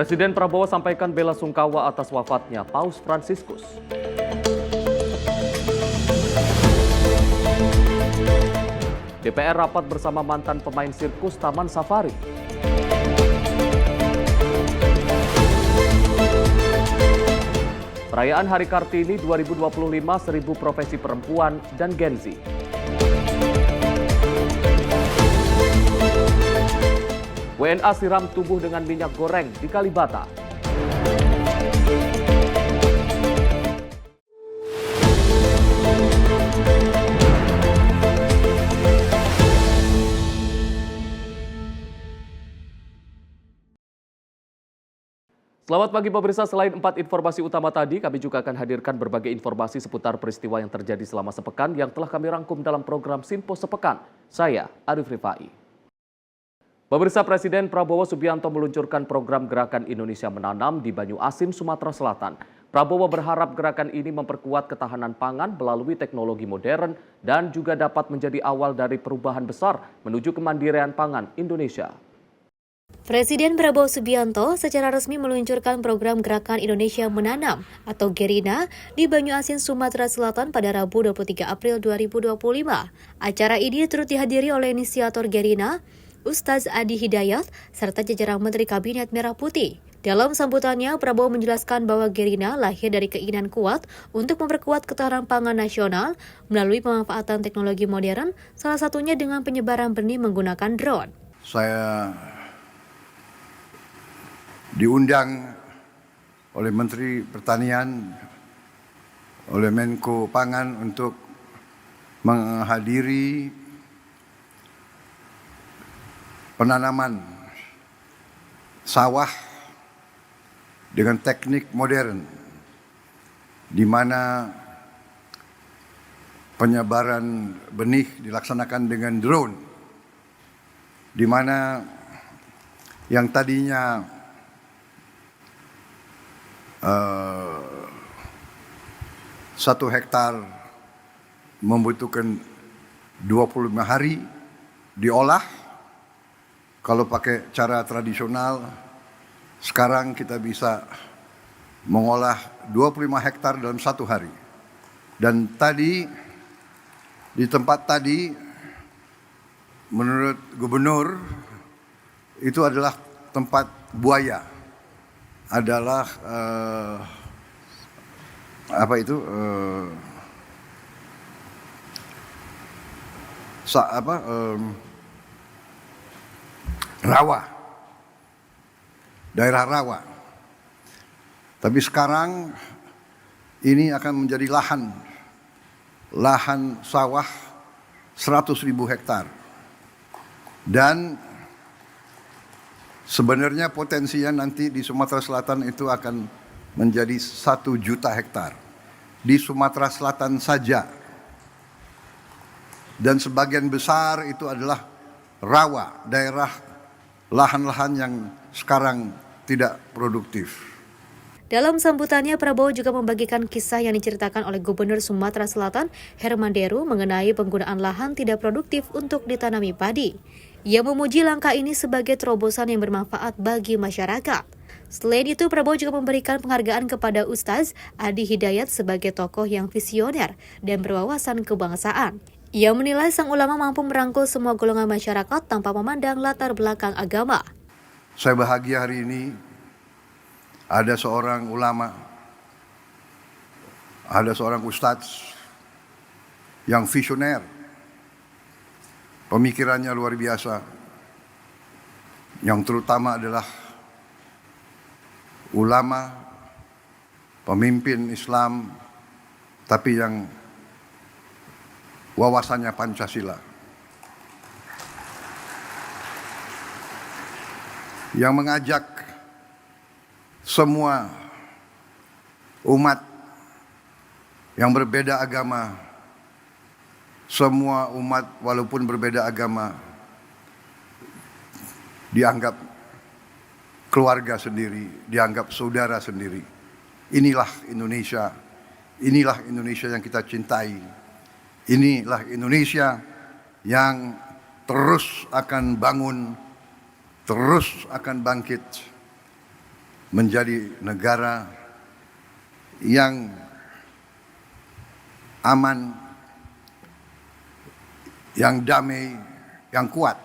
Presiden Prabowo sampaikan bela sungkawa atas wafatnya Paus Fransiskus. DPR rapat bersama mantan pemain sirkus Taman Safari. Perayaan Hari Kartini 2025 1000 profesi perempuan dan Gen Z. WNA siram tubuh dengan minyak goreng di Kalibata. Selamat pagi pemirsa, selain 4 informasi utama tadi, kami juga akan hadirkan berbagai informasi seputar peristiwa yang terjadi selama sepekan yang telah kami rangkum dalam program Sinpo Sepekan. Saya, Arif Rifai. Pemirsa, Presiden Prabowo Subianto meluncurkan program Gerakan Indonesia Menanam di Banyuasin, Sumatera Selatan. Prabowo berharap gerakan ini memperkuat ketahanan pangan melalui teknologi modern dan juga dapat menjadi awal dari perubahan besar menuju kemandirian pangan Indonesia. Presiden Prabowo Subianto secara resmi meluncurkan program Gerakan Indonesia Menanam atau Gerina di Banyuasin, Sumatera Selatan pada Rabu 23 April 2025. Acara ini turut dihadiri oleh inisiator Gerina, Ustaz Adi Hidayat, serta jajaran Menteri Kabinet Merah Putih. Dalam sambutannya, Prabowo menjelaskan bahwa Gerina lahir dari keinginan kuat untuk memperkuat ketahanan pangan nasional melalui pemanfaatan teknologi modern, salah satunya dengan penyebaran benih menggunakan drone. Saya diundang oleh Menteri Pertanian, oleh Menko Pangan untuk menghadiri penanaman sawah dengan teknik modern, di mana penyebaran benih dilaksanakan dengan drone, di mana yang tadinya 1 hektar membutuhkan 25 hari diolah. Kalau pakai cara tradisional, sekarang kita bisa mengolah 25 hektar dalam 1 hari. Dan tadi, di tempat tadi, menurut gubernur, itu adalah tempat buaya. Adalah rawa, daerah rawa. Tapi sekarang ini akan menjadi lahan sawah 100.000 hektar. Dan sebenarnya potensinya nanti di Sumatera Selatan itu akan menjadi 1 juta hektar. Di Sumatera Selatan saja. Dan sebagian besar itu adalah rawa, daerah lahan-lahan yang sekarang tidak produktif. Dalam sambutannya, Prabowo juga membagikan kisah yang diceritakan oleh Gubernur Sumatera Selatan, Herman Deru, mengenai penggunaan lahan tidak produktif untuk ditanami padi. Ia memuji langkah ini sebagai terobosan yang bermanfaat bagi masyarakat. Selain itu, Prabowo juga memberikan penghargaan kepada Ustaz Adi Hidayat sebagai tokoh yang visioner dan berwawasan kebangsaan. Ia menilai sang ulama mampu merangkul semua golongan masyarakat tanpa memandang latar belakang agama. Saya bahagia hari ini ada seorang ulama, ada seorang ustadz yang visioner. Pemikirannya luar biasa. Yang terutama adalah ulama, pemimpin Islam, tapi yang wawasannya Pancasila. Yang mengajak semua umat yang berbeda agama, semua umat walaupun berbeda agama, dianggap keluarga sendiri, dianggap saudara sendiri. Inilah Indonesia yang kita cintai. Inilah Indonesia yang terus akan bangun, terus akan bangkit. menjadi negara yang aman, yang damai, yang kuat.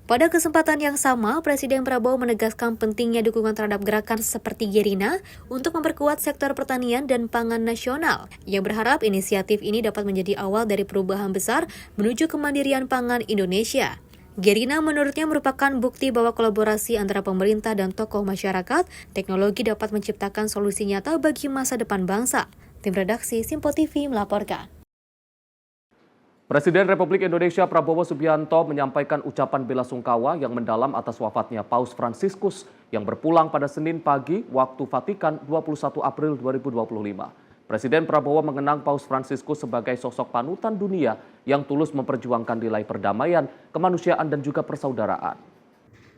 Pada kesempatan yang sama, Presiden Prabowo menegaskan pentingnya dukungan terhadap gerakan seperti Gerina untuk memperkuat sektor pertanian dan pangan nasional. Ia berharap inisiatif ini dapat menjadi awal dari perubahan besar menuju kemandirian pangan Indonesia. Gerina menurutnya merupakan bukti bahwa kolaborasi antara pemerintah dan tokoh masyarakat, teknologi dapat menciptakan solusi nyata bagi masa depan bangsa. Tim redaksi Simpo TV melaporkan. Presiden Republik Indonesia Prabowo Subianto menyampaikan ucapan bela sungkawa yang mendalam atas wafatnya Paus Fransiskus yang berpulang pada Senin pagi waktu Vatikan 21 April 2025. Presiden Prabowo mengenang Paus Fransiskus sebagai sosok panutan dunia yang tulus memperjuangkan nilai perdamaian, kemanusiaan, dan juga persaudaraan.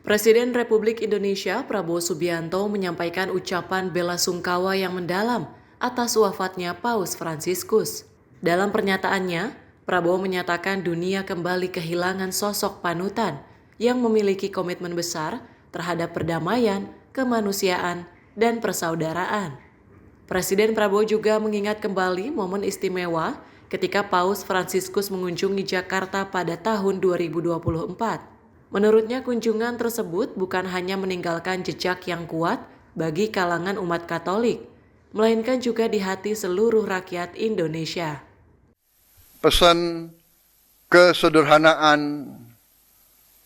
Presiden Republik Indonesia Prabowo Subianto menyampaikan ucapan bela sungkawa yang mendalam atas wafatnya Paus Fransiskus. Dalam pernyataannya, Prabowo menyatakan dunia kembali kehilangan sosok panutan yang memiliki komitmen besar terhadap perdamaian, kemanusiaan, dan persaudaraan. Presiden Prabowo juga mengingat kembali momen istimewa ketika Paus Fransiskus mengunjungi Jakarta pada tahun 2024. Menurutnya kunjungan tersebut bukan hanya meninggalkan jejak yang kuat bagi kalangan umat Katolik, melainkan juga di hati seluruh rakyat Indonesia. Pesan kesederhanaan,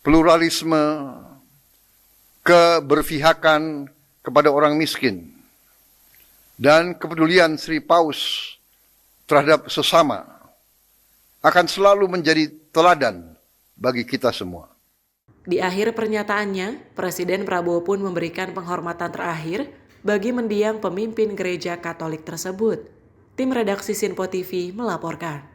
pluralisme, keberpihakan kepada orang miskin, dan kepedulian Sri Paus terhadap sesama akan selalu menjadi teladan bagi kita semua. Di akhir pernyataannya, Presiden Prabowo pun memberikan penghormatan terakhir bagi mendiang pemimpin gereja Katolik tersebut. Tim redaksi Sinpo TV melaporkan.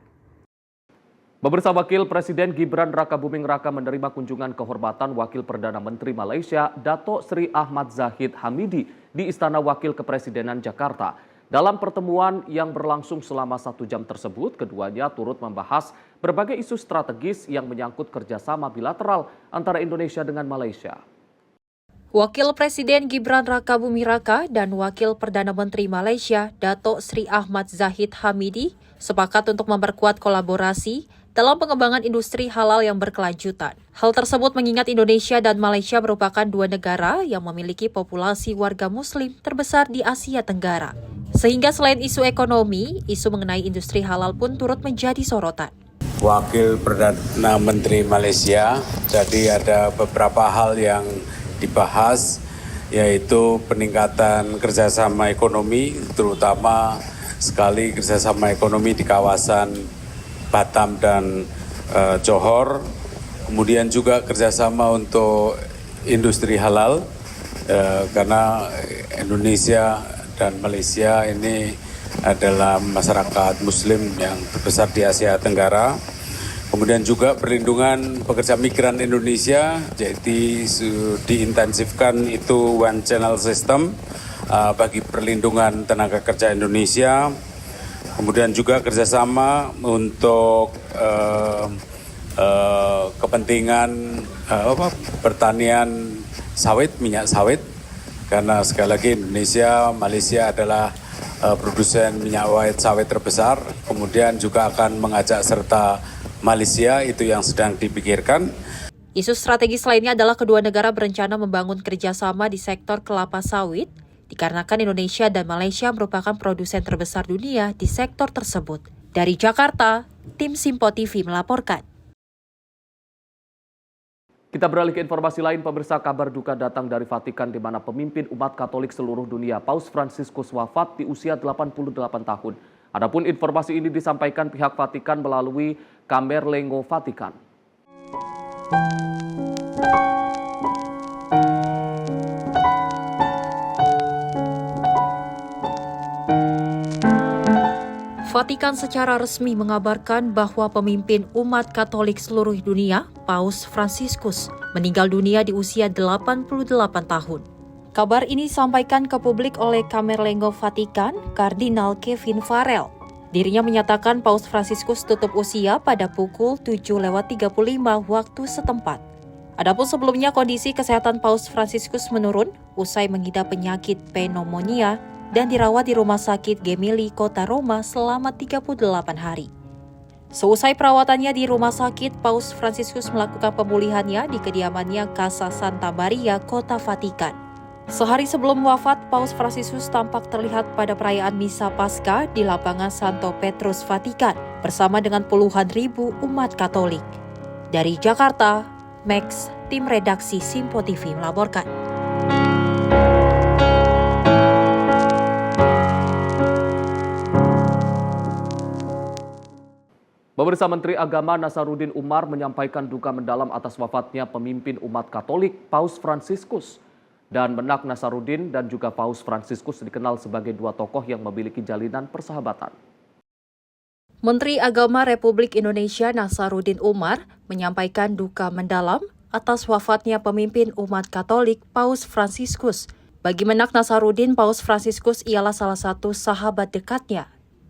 Pemirsa, Wakil Presiden Gibran Rakabuming Raka menerima kunjungan kehormatan Wakil Perdana Menteri Malaysia Dato' Sri Ahmad Zahid Hamidi di Istana Wakil Kepresidenan Jakarta. Dalam pertemuan yang berlangsung selama 1 jam tersebut, keduanya turut membahas berbagai isu strategis yang menyangkut kerjasama bilateral antara Indonesia dengan Malaysia. Wakil Presiden Gibran Rakabuming Raka dan Wakil Perdana Menteri Malaysia Dato' Sri Ahmad Zahid Hamidi sepakat untuk memperkuat kolaborasi dalam pengembangan industri halal yang berkelanjutan. Hal tersebut mengingat Indonesia dan Malaysia merupakan 2 negara yang memiliki populasi warga Muslim terbesar di Asia Tenggara. Sehingga selain isu ekonomi, isu mengenai industri halal pun turut menjadi sorotan. Wakil Perdana Menteri Malaysia, jadi ada beberapa hal yang dibahas, yaitu peningkatan kerjasama ekonomi, terutama sekali kerjasama ekonomi di kawasan Batam dan Johor, kemudian juga kerjasama untuk industri halal, karena Indonesia dan Malaysia ini adalah masyarakat Muslim yang terbesar di Asia Tenggara. Kemudian juga perlindungan pekerja migran Indonesia, jadi diintensifkan itu one channel system bagi perlindungan tenaga kerja Indonesia. Kemudian juga kerjasama untuk kepentingan pertanian sawit, minyak sawit. Karena sekali lagi Indonesia, Malaysia adalah produsen minyak sawit terbesar. Kemudian juga akan mengajak serta Malaysia, itu yang sedang dipikirkan. Isu strategis lainnya adalah kedua negara berencana membangun kerjasama di sektor kelapa sawit, dikarenakan Indonesia dan Malaysia merupakan produsen terbesar dunia di sektor tersebut. Dari Jakarta, tim Simpo TV melaporkan. Kita beralih ke informasi lain, pemirsa. Kabar duka datang dari Vatikan di mana pemimpin umat Katolik seluruh dunia, Paus Fransiskus, wafat di usia 88 tahun. Adapun informasi ini disampaikan pihak Vatikan melalui Camerlengo Vatikan. Vatikan secara resmi mengabarkan bahwa pemimpin umat Katolik seluruh dunia, Paus Fransiskus, meninggal dunia di usia 88 tahun. Kabar ini disampaikan ke publik oleh Camerlengo Vatikan, Kardinal Kevin Farrell. Dirinya menyatakan Paus Fransiskus tutup usia pada pukul 7.35 waktu setempat. Adapun sebelumnya kondisi kesehatan Paus Fransiskus menurun usai mengidap penyakit pneumonia dan dirawat di Rumah Sakit Gemelli, Kota Roma selama 38 hari. Seusai perawatannya di rumah sakit, Paus Fransiskus melakukan pemulihannya di kediamannya Casa Santa Maria, Kota Vatikan. Sehari sebelum wafat, Paus Fransiskus tampak terlihat pada perayaan Misa Paskah di lapangan Santo Petrus, Vatikan, bersama dengan puluhan ribu umat Katolik. Dari Jakarta, Max, tim redaksi Simpo TV melaporkan. Pemirsa, Menteri Agama Nasaruddin Umar menyampaikan duka mendalam atas wafatnya pemimpin umat Katolik Paus Fransiskus. Dan Menak Nasaruddin dan juga Paus Fransiskus dikenal sebagai dua tokoh yang memiliki jalinan persahabatan. Menteri Agama Republik Indonesia Nasaruddin Umar menyampaikan duka mendalam atas wafatnya pemimpin umat Katolik Paus Fransiskus. Bagi Menak Nasaruddin, Paus Fransiskus ialah salah satu sahabat dekatnya.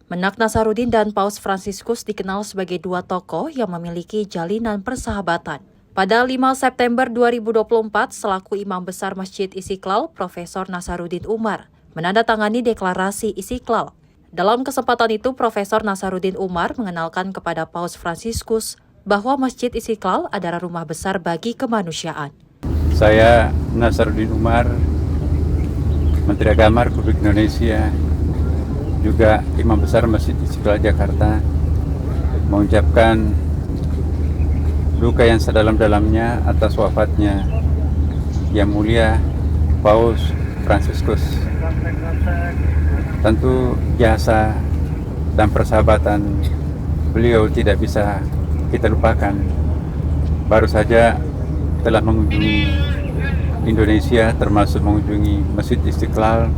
Menak Nasaruddin dan Paus Fransiskus dikenal sebagai dua tokoh yang memiliki jalinan persahabatan. Pada 5 September 2024, selaku Imam Besar Masjid Istiqlal, Profesor Nasaruddin Umar menandatangani deklarasi Istiqlal. Dalam kesempatan itu, Profesor Nasaruddin Umar mengenalkan kepada Paus Fransiskus bahwa Masjid Istiqlal adalah rumah besar bagi kemanusiaan. Saya Nasaruddin Umar, Menteri Agama Republik Indonesia, juga Imam Besar Masjid Istiqlal Jakarta, mengucapkan duka yang sedalam-dalamnya atas wafatnya Yang Mulia Paus Fransiskus. Tentu jasa dan persahabatan beliau tidak bisa kita lupakan. Baru saja telah mengunjungi Indonesia, termasuk mengunjungi Masjid Istiqlal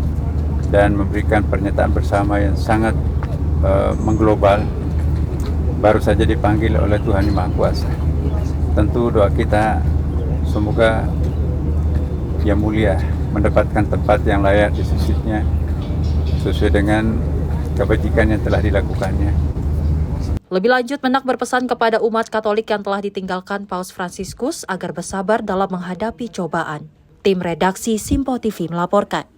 dan memberikan pernyataan bersama yang sangat mengglobal. Baru saja dipanggil oleh Tuhan Yang Maha Kuasa. Tentu doa kita semoga Yang Mulia mendapatkan tempat yang layak di sisinya sesuai dengan kebajikan yang telah dilakukannya. Lebih lanjut, Menak berpesan kepada umat Katolik yang telah ditinggalkan Paus Fransiskus agar bersabar dalam menghadapi cobaan. Tim redaksi Simpo TV melaporkan.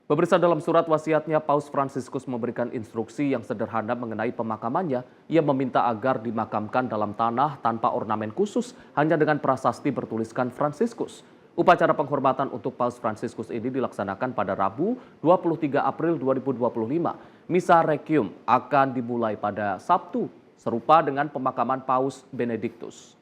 Pemirsa, dalam surat wasiatnya, Paus Fransiskus memberikan instruksi yang sederhana mengenai pemakamannya. Ia meminta agar dimakamkan dalam tanah tanpa ornamen khusus, hanya dengan prasasti bertuliskan Fransiskus. Upacara penghormatan untuk Paus Fransiskus ini dilaksanakan pada Rabu 23 April 2025. Misa Requiem akan dimulai pada Sabtu, serupa dengan pemakaman Paus Benediktus.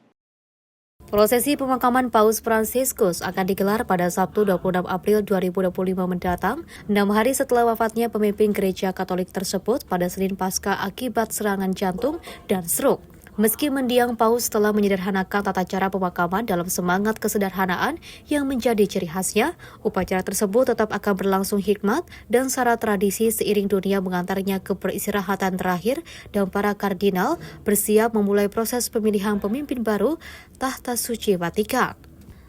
Prosesi pemakaman Paus Fransiskus akan digelar pada Sabtu 26 April 2025 mendatang, 6 hari setelah wafatnya pemimpin gereja Katolik tersebut pada Senin Paskah akibat serangan jantung dan stroke. Meski mendiang, Paus telah menyederhanakan tata cara pemakaman dalam semangat kesederhanaan yang menjadi ciri khasnya. Upacara tersebut tetap akan berlangsung hikmat dan secara tradisi seiring dunia mengantarnya ke peristirahatan terakhir dan para kardinal bersiap memulai proses pemilihan pemimpin baru Tahta Suci Vatikan.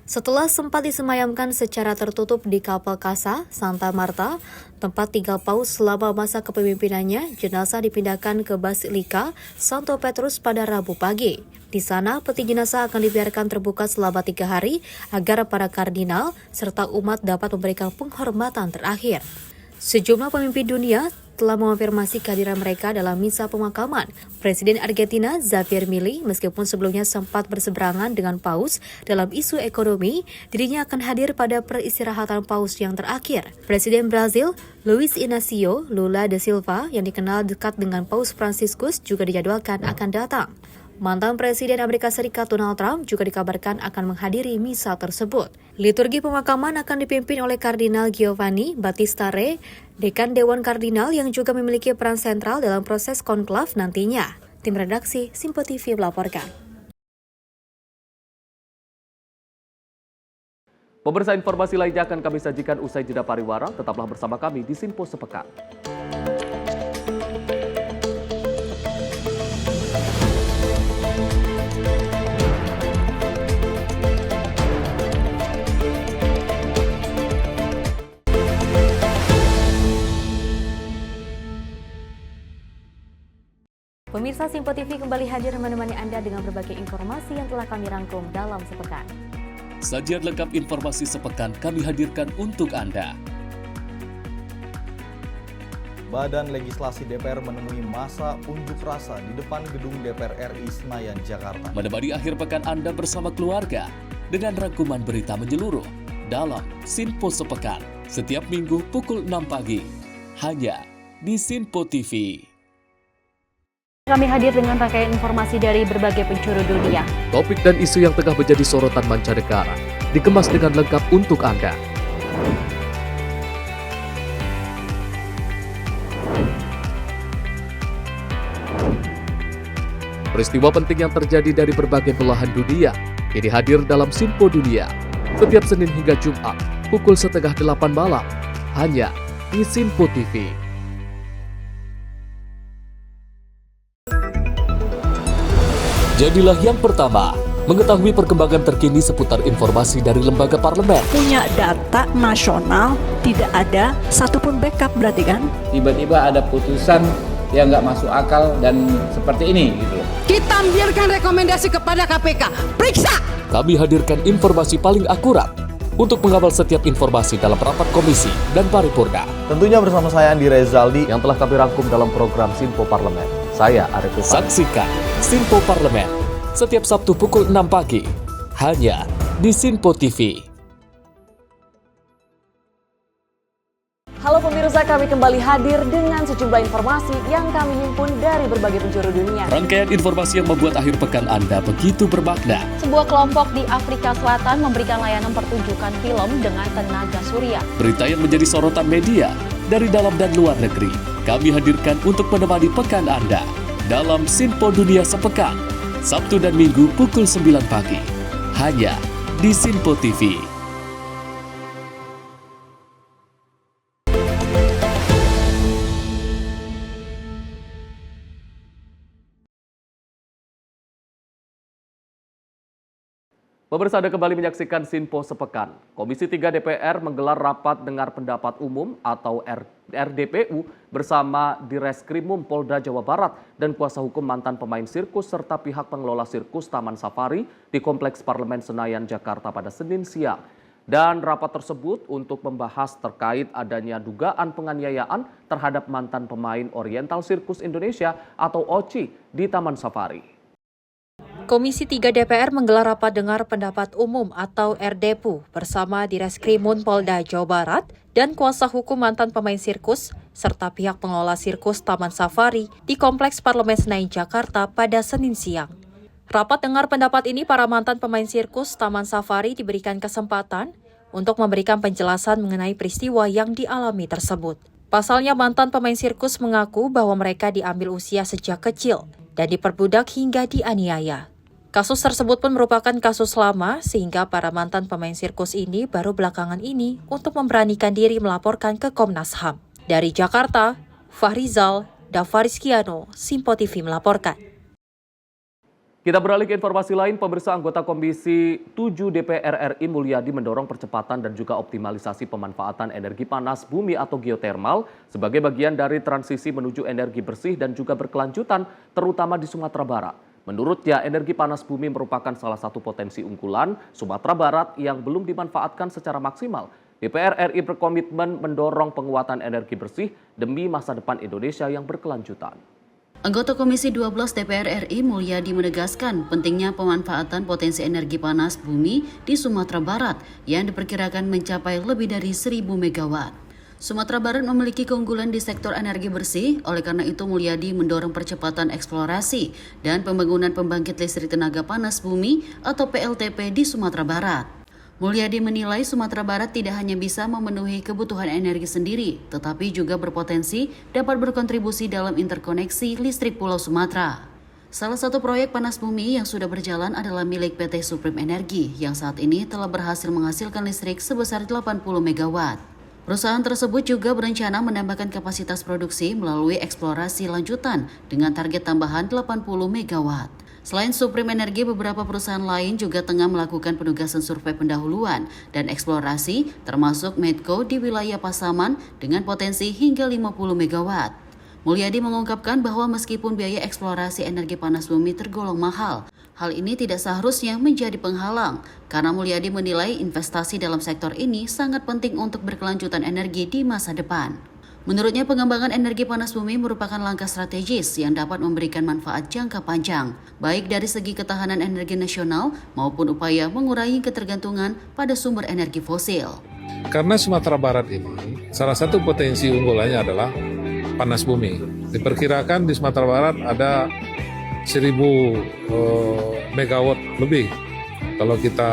Setelah sempat disemayamkan secara tertutup di Kapel Casa Santa Marta, tempat tinggal Paus selama masa kepemimpinannya, jenazah dipindahkan ke Basilika Santo Petrus pada Rabu pagi. Di sana, peti jenazah akan dibiarkan terbuka selama 3 hari agar para kardinal serta umat dapat memberikan penghormatan terakhir. Sejumlah pemimpin dunia telah mengonfirmasi kehadiran mereka dalam misa pemakaman. Presiden Argentina Javier Milei, meskipun sebelumnya sempat berseberangan dengan Paus dalam isu ekonomi, dirinya akan hadir pada peristirahatan Paus yang terakhir. Presiden Brazil Luiz Inácio Lula da Silva, yang dikenal dekat dengan Paus Fransiskus, juga dijadwalkan akan datang. Mantan Presiden Amerika Serikat Donald Trump juga dikabarkan akan menghadiri misa tersebut. Liturgi pemakaman akan dipimpin oleh Kardinal Giovanni Battista Re, Dekan Dewan Kardinal yang juga memiliki peran sentral dalam proses konklav nantinya. Tim redaksi Simpo TV melaporkan. Pemirsa, informasi lainnya akan kami sajikan usai jeda pariwara. Tetaplah bersama kami di Simpo Sepekan. Pemirsa Simpo TV kembali hadir menemani Anda dengan berbagai informasi yang telah kami rangkum dalam sepekan. Sajian lengkap informasi sepekan kami hadirkan untuk Anda. Badan Legislasi DPR menemui masa unjuk rasa di depan gedung DPR RI Senayan, Jakarta. Menemani akhir pekan Anda bersama keluarga dengan rangkuman berita menyeluruh dalam Simpo Sepekan setiap minggu pukul 6 pagi hanya di Simpo TV. Kami hadir dengan rangkaian informasi dari berbagai penjuru dunia. Topik dan isu yang tengah menjadi sorotan mancanegara dikemas dengan lengkap untuk Anda. Peristiwa penting yang terjadi dari berbagai belahan dunia kini hadir dalam Simpo Dunia setiap Senin hingga Jumat pukul 7:30 malam hanya di Simpo TV. Jadilah yang pertama mengetahui perkembangan terkini seputar informasi dari lembaga parlemen. Punya data nasional, tidak ada satupun backup berarti kan? Tiba-tiba ada putusan yang nggak masuk akal dan seperti ini gitu. Kita biarkan rekomendasi kepada KPK, periksa! Kami hadirkan informasi paling akurat untuk mengawal setiap informasi dalam rapat komisi dan paripurna. Tentunya bersama saya Andi Rezaldi Yang telah kami rangkum dalam program Simpo Parlemen. Saya Arif Rifai. Saksikan Simpo Parlemen setiap Sabtu pukul 6 pagi hanya di Simpo TV. Halo pemirsa, kami kembali hadir dengan sejumlah informasi yang kami himpun dari berbagai penjuru dunia. Rangkaian informasi yang membuat akhir pekan Anda begitu bermakna. Sebuah kelompok di Afrika Selatan memberikan layanan pertunjukan film dengan tenaga surya. Berita yang menjadi sorotan media dari dalam dan luar negeri kami hadirkan untuk menemani pekan Anda dalam Simpo Dunia Sepekan Sabtu dan Minggu pukul 9 pagi hanya di Simpo TV. Pemirsa, Anda kembali menyaksikan Simpo Sepekan. Komisi 3 DPR menggelar rapat dengar pendapat umum atau RDPU bersama Direskrimum Polda Jawa Barat dan kuasa hukum mantan pemain sirkus serta pihak pengelola sirkus Taman Safari di Kompleks Parlemen Senayan, Jakarta pada Senin siang. Dan rapat tersebut untuk membahas terkait adanya dugaan penganiayaan terhadap mantan pemain Oriental Circus Indonesia atau OCI di Taman Safari. Komisi 3 DPR menggelar rapat dengar pendapat umum atau RDPU bersama Direskrimum Polda Jawa Barat dan kuasa hukum mantan pemain sirkus serta pihak pengelola sirkus Taman Safari di Kompleks Parlemen Senayan, Jakarta pada Senin siang. Rapat dengar pendapat ini para mantan pemain sirkus Taman Safari diberikan kesempatan untuk memberikan penjelasan mengenai peristiwa yang dialami tersebut. Pasalnya mantan pemain sirkus mengaku bahwa mereka diambil usia sejak kecil dan diperbudak hingga dianiaya. Kasus tersebut pun merupakan kasus lama sehingga para mantan pemain sirkus ini baru belakangan ini untuk memberanikan diri melaporkan ke Komnas HAM. Dari Jakarta, Fahrizal, Davarizkiano, Simpo TV melaporkan. Kita beralih ke informasi lain, pemirsa. Anggota Komisi 7 DPR RI Mulyadi mendorong percepatan dan juga optimalisasi pemanfaatan energi panas bumi atau geotermal sebagai bagian dari transisi menuju energi bersih dan juga berkelanjutan, terutama di Sumatera Barat. Menurutnya, energi panas bumi merupakan salah satu potensi unggulan Sumatera Barat yang belum dimanfaatkan secara maksimal. DPR RI berkomitmen mendorong penguatan energi bersih demi masa depan Indonesia yang berkelanjutan. Anggota Komisi 12 DPR RI Mulyadi menegaskan pentingnya pemanfaatan potensi energi panas bumi di Sumatera Barat yang diperkirakan mencapai lebih dari 1.000 megawatt. Sumatera Barat memiliki keunggulan di sektor energi bersih, oleh karena itu Mulyadi mendorong percepatan eksplorasi dan pembangunan pembangkit listrik tenaga panas bumi atau PLTP di Sumatera Barat. Mulyadi menilai Sumatera Barat tidak hanya bisa memenuhi kebutuhan energi sendiri, tetapi juga berpotensi dapat berkontribusi dalam interkoneksi listrik Pulau Sumatera. Salah satu proyek panas bumi yang sudah berjalan adalah milik PT Supreme Energi yang saat ini telah berhasil menghasilkan listrik sebesar 80 megawatt. Perusahaan tersebut juga berencana menambahkan kapasitas produksi melalui eksplorasi lanjutan dengan target tambahan 80 megawatt. Selain Supreme Energi, beberapa perusahaan lain juga tengah melakukan penugasan survei pendahuluan dan eksplorasi, termasuk Medco di wilayah Pasaman dengan potensi hingga 50 megawatt. Mulyadi mengungkapkan bahwa meskipun biaya eksplorasi energi panas bumi tergolong mahal, hal ini tidak seharusnya menjadi penghalang, karena Mulyadi menilai investasi dalam sektor ini sangat penting untuk berkelanjutan energi di masa depan. Menurutnya, pengembangan energi panas bumi merupakan langkah strategis yang dapat memberikan manfaat jangka panjang, baik dari segi ketahanan energi nasional maupun upaya mengurangi ketergantungan pada sumber energi fosil. Karena Sumatera Barat ini, salah satu potensi unggulannya adalah panas bumi. Diperkirakan di Sumatera Barat ada 1.000 megawatt lebih. Kalau kita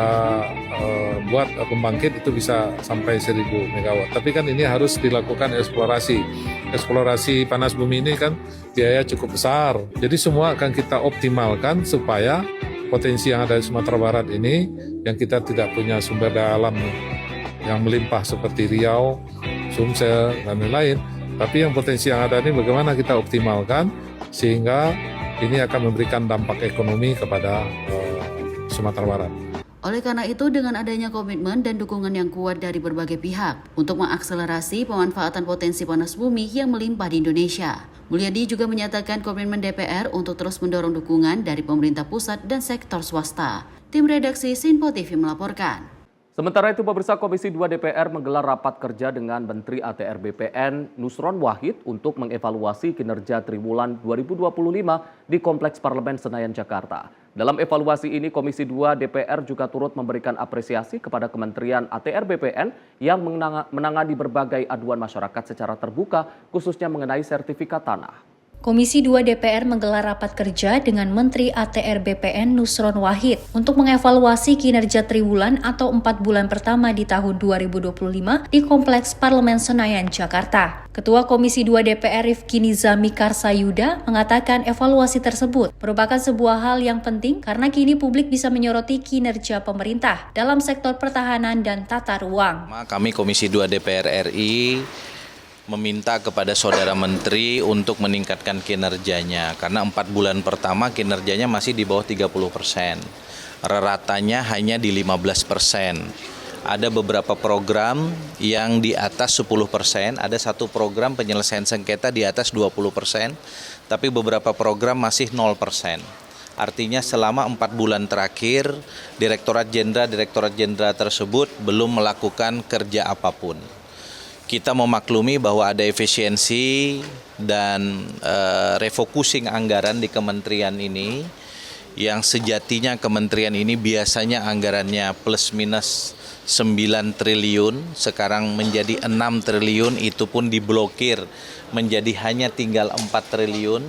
buat pembangkit itu bisa sampai 1.000 megawatt. Tapi kan ini harus dilakukan eksplorasi. Eksplorasi panas bumi ini kan biaya cukup besar. Jadi semua akan kita optimalkan supaya potensi yang ada di Sumatera Barat ini, yang kita tidak punya sumber daya alam yang melimpah seperti Riau, Sumsel, dan lain-lain. Tapi yang potensi yang ada ini bagaimana kita optimalkan sehingga ini akan memberikan dampak ekonomi kepada Sumatera Barat. Oleh karena itu, dengan adanya komitmen dan dukungan yang kuat dari berbagai pihak untuk mengakselerasi pemanfaatan potensi panas bumi yang melimpah di Indonesia, Mulyadi juga menyatakan komitmen DPR untuk terus mendorong dukungan dari pemerintah pusat dan sektor swasta. Tim redaksi Sinpo TV melaporkan. Sementara itu, pemirsa, Komisi 2 DPR menggelar rapat kerja dengan Menteri ATR BPN Nusron Wahid untuk mengevaluasi kinerja triwulan 2025 di Kompleks Parlemen Senayan, Jakarta. Dalam evaluasi ini, Komisi 2 DPR juga turut memberikan apresiasi kepada Kementerian ATR BPN yang menangani berbagai aduan masyarakat secara terbuka, khususnya mengenai sertifikat tanah. Komisi 2 DPR menggelar rapat kerja dengan Menteri ATR BPN Nusron Wahid untuk mengevaluasi kinerja triwulan atau 4 bulan pertama di tahun 2025 di Kompleks Parlemen Senayan, Jakarta. Ketua Komisi 2 DPR Rifki Nizami Karsayuda mengatakan evaluasi tersebut merupakan sebuah hal yang penting karena kini publik bisa menyoroti kinerja pemerintah dalam sektor pertahanan dan tata ruang. Kami Komisi 2 DPR RI meminta kepada Saudara Menteri untuk meningkatkan kinerjanya karena 4 bulan pertama kinerjanya masih di bawah 30%. Raratanya hanya di 15%. Ada beberapa program yang di atas 10%, ada satu program penyelesaian sengketa di atas 20%, tapi beberapa program masih 0%. Artinya selama 4 bulan terakhir, Direktorat Jenderal tersebut belum melakukan kerja apapun. Kita memaklumi bahwa ada efisiensi dan refocusing anggaran di kementerian ini, yang sejatinya kementerian ini biasanya anggarannya plus minus 9 triliun, sekarang menjadi 6 triliun, itu pun diblokir menjadi hanya tinggal 4 triliun.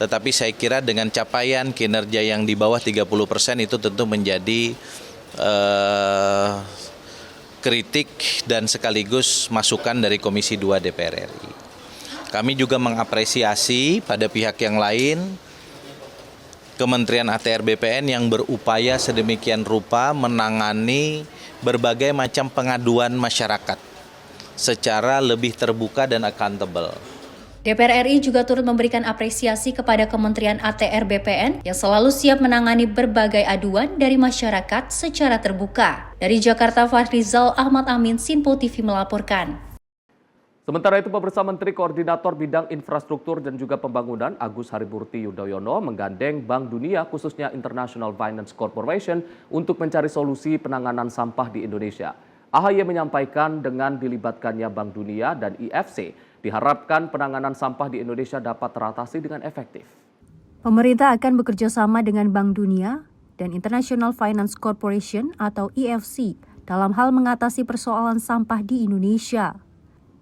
Tetapi saya kira dengan capaian kinerja yang di bawah 30% itu tentu menjadi kritik dan sekaligus masukan dari Komisi 2 DPR RI. Kami juga mengapresiasi pada pihak yang lain, Kementerian ATR BPN yang berupaya sedemikian rupa menangani berbagai macam pengaduan masyarakat secara lebih terbuka dan accountable. DPR RI juga turut memberikan apresiasi kepada Kementerian ATR BPN yang selalu siap menangani berbagai aduan dari masyarakat secara terbuka. Dari Jakarta, Fahrizal Ahmad Amin, Sinpo TV melaporkan. Sementara itu, pemirsa, Menteri Koordinator Bidang Infrastruktur dan juga Pembangunan Agus Harimurti Yudhoyono menggandeng Bank Dunia, khususnya International Finance Corporation, untuk mencari solusi penanganan sampah di Indonesia. AHY menyampaikan dengan dilibatkannya Bank Dunia dan IFC, diharapkan penanganan sampah di Indonesia dapat teratasi dengan efektif. Pemerintah akan bekerja sama dengan Bank Dunia dan International Finance Corporation atau IFC dalam hal mengatasi persoalan sampah di Indonesia.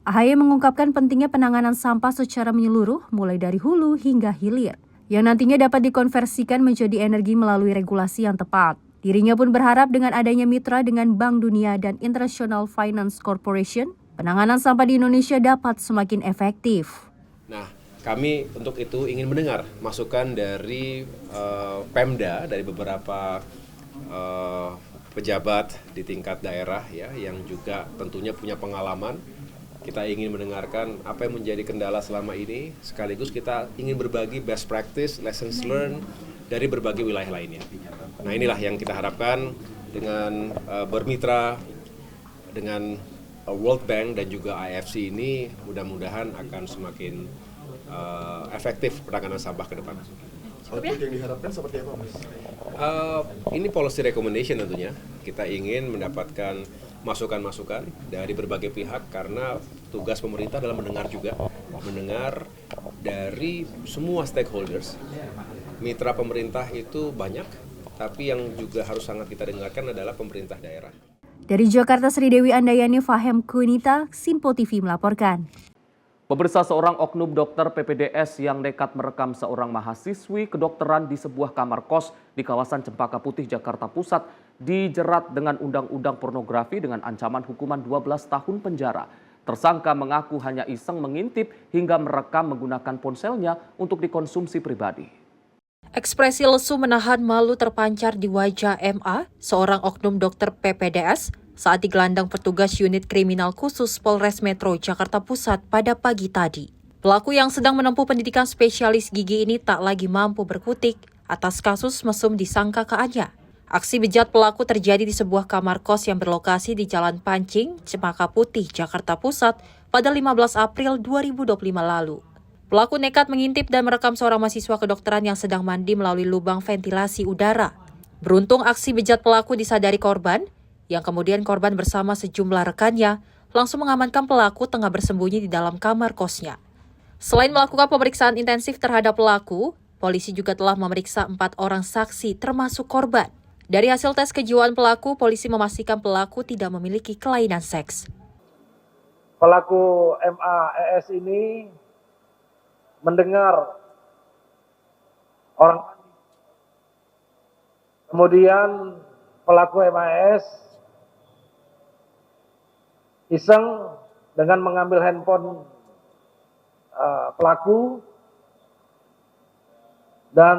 AHY mengungkapkan pentingnya penanganan sampah secara menyeluruh mulai dari hulu hingga hilir, yang nantinya dapat dikonversikan menjadi energi melalui regulasi yang tepat. Dirinya pun berharap dengan adanya mitra dengan Bank Dunia dan International Finance Corporation, penanganan sampah di Indonesia dapat semakin efektif. Nah, kami untuk itu ingin mendengar masukan dari Pemda, dari beberapa pejabat di tingkat daerah ya, yang juga tentunya punya pengalaman. Kita ingin mendengarkan apa yang menjadi kendala selama ini, sekaligus kita ingin berbagi best practice, lessons learned dari berbagai wilayah lainnya. Nah, inilah yang kita harapkan dengan bermitra dengan World Bank dan juga IFC ini, mudah-mudahan akan semakin efektif penanganan sampah ke depan. Output yang diharapkan seperti apa, Mas? Ini policy recommendation tentunya. Kita ingin mendapatkan masukan-masukan dari berbagai pihak karena tugas pemerintah adalah mendengar juga, mendengar dari semua stakeholders. Mitra pemerintah itu banyak, tapi yang juga harus sangat kita dengarkan adalah pemerintah daerah. Dari Jakarta, Sri Dewi Andayani, Fahem Kunita, Simpo TV melaporkan. Pemirsa, seorang oknum dokter PPDS yang nekat merekam seorang mahasiswi kedokteran di sebuah kamar kos di kawasan Cempaka Putih, Jakarta Pusat dijerat dengan undang-undang pornografi dengan ancaman hukuman 12 tahun penjara. Tersangka mengaku hanya iseng mengintip hingga merekam menggunakan ponselnya untuk dikonsumsi pribadi. Ekspresi lesu menahan malu terpancar di wajah MA, seorang oknum dokter PPDS, saat digelandang petugas unit kriminal khusus Polres Metro Jakarta Pusat pada pagi tadi. Pelaku yang sedang menempuh pendidikan spesialis gigi ini tak lagi mampu berkutik atas kasus mesum disangkaannya. Aksi bejat pelaku terjadi di sebuah kamar kos yang berlokasi di Jalan Pancing, Cempaka Putih, Jakarta Pusat pada 15 April 2025 lalu. Pelaku nekat mengintip dan merekam seorang mahasiswa kedokteran yang sedang mandi melalui lubang ventilasi udara. Beruntung aksi bejat pelaku disadari korban, yang kemudian korban bersama sejumlah rekannya langsung mengamankan pelaku tengah bersembunyi di dalam kamar kosnya. Selain melakukan pemeriksaan intensif terhadap pelaku, polisi juga telah memeriksa 4 orang saksi termasuk korban. Dari hasil tes kejiwaan pelaku, polisi memastikan pelaku tidak memiliki kelainan seks. Pelaku MAES ini mendengar orang, kemudian pelaku MAES iseng dengan mengambil handphone pelaku dan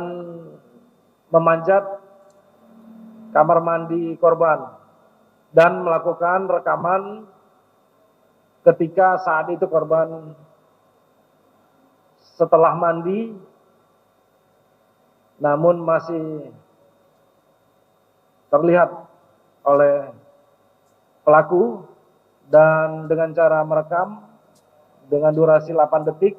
memanjat kamar mandi korban dan melakukan rekaman ketika saat itu korban setelah mandi namun masih terlihat oleh pelaku, dan dengan cara merekam dengan durasi 8 detik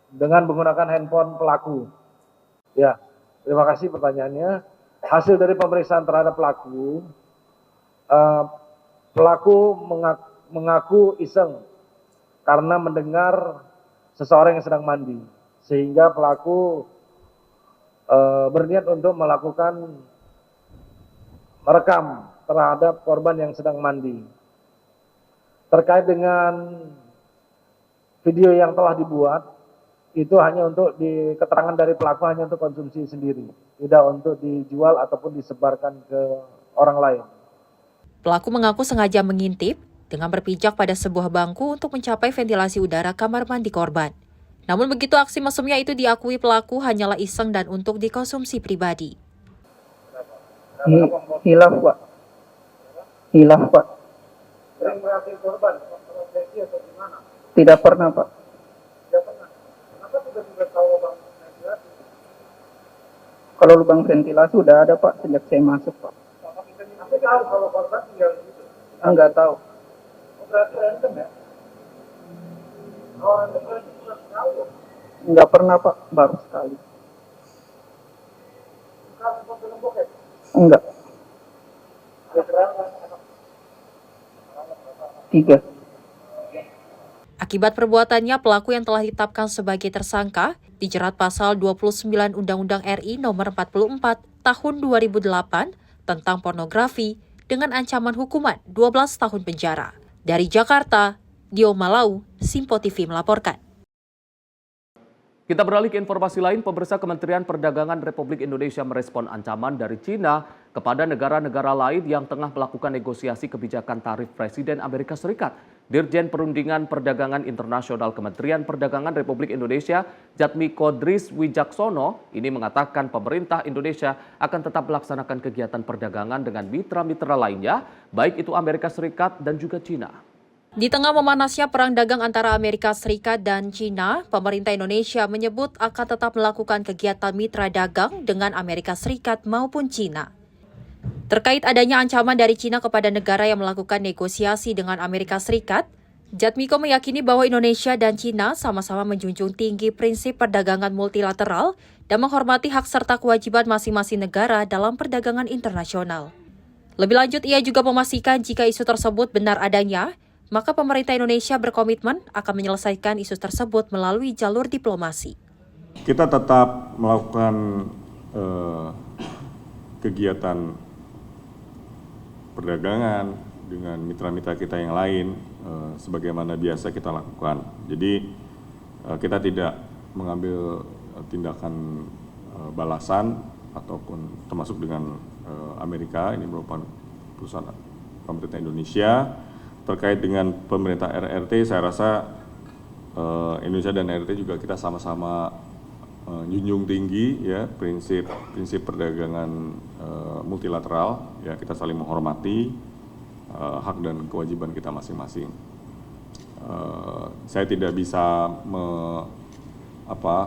dengan menggunakan handphone pelaku. Ya, terima kasih pertanyaannya. Hasil dari pemeriksaan terhadap pelaku, pelaku mengaku iseng karena mendengar seseorang yang sedang mandi, sehingga pelaku berniat untuk melakukan merekam terhadap korban yang sedang mandi. Terkait dengan video yang telah dibuat, itu hanya untuk keterangan dari pelaku hanya untuk konsumsi sendiri, tidak untuk dijual ataupun disebarkan ke orang lain. Pelaku mengaku sengaja mengintip dengan berpijak pada sebuah bangku untuk mencapai ventilasi udara kamar mandi korban. Namun begitu aksi mesumnya itu diakui pelaku hanyalah iseng dan untuk dikonsumsi pribadi. Hilaf, Pak. Hilaf, Pak. Sering melihat korban, kontrasepsi atau gimana? Tidak pernah, Pak. Tidak pernah. Kenapa tiba-tiba tahu lubang ventilasi? Kalau lubang ventilasi udah ada, Pak, sejak saya masuk, Pak. Tapi tahu kalau korban tinggal di situ? Enggak tahu. Oh, berarti random ya? Oh, random berarti sudah tahu. Enggak pernah, Pak, baru sekali. Bukan sempat lembok ya? Enggak. 3. Akibat perbuatannya, pelaku yang telah ditetapkan sebagai tersangka dijerat pasal 29 Undang-Undang RI Nomor 44 Tahun 2008 tentang pornografi dengan ancaman hukuman 12 tahun penjara. Dari Jakarta, Dio Malau, Simpo TV melaporkan. Kita beralih ke informasi lain, pemirsa. Kementerian Perdagangan Republik Indonesia merespon ancaman dari China kepada negara-negara lain yang tengah melakukan negosiasi kebijakan tarif Presiden Amerika Serikat. Dirjen Perundingan Perdagangan Internasional Kementerian Perdagangan Republik Indonesia, Jatmiko Dris Wijaksono, ini mengatakan pemerintah Indonesia akan tetap melaksanakan kegiatan perdagangan dengan mitra-mitra lainnya, baik itu Amerika Serikat dan juga China. Di tengah memanasnya perang dagang antara Amerika Serikat dan China, pemerintah Indonesia menyebut akan tetap melakukan kegiatan mitra dagang dengan Amerika Serikat maupun China. Terkait adanya ancaman dari China kepada negara yang melakukan negosiasi dengan Amerika Serikat, Jatmiko meyakini bahwa Indonesia dan China sama-sama menjunjung tinggi prinsip perdagangan multilateral dan menghormati hak serta kewajiban masing-masing negara dalam perdagangan internasional. Lebih lanjut, ia juga memastikan jika isu tersebut benar adanya, maka pemerintah Indonesia berkomitmen akan menyelesaikan isu tersebut melalui jalur diplomasi. Kita tetap melakukan kegiatan perdagangan dengan mitra-mitra kita yang lain sebagaimana biasa kita lakukan. Jadi kita tidak mengambil tindakan balasan ataupun termasuk dengan Amerika, ini merupakan perusahaan pemerintah Indonesia. Terkait dengan pemerintah RRT, saya rasa Indonesia dan RRT juga kita sama-sama junjung tinggi ya prinsip perdagangan multilateral, ya kita saling menghormati hak dan kewajiban kita masing-masing. Saya tidak bisa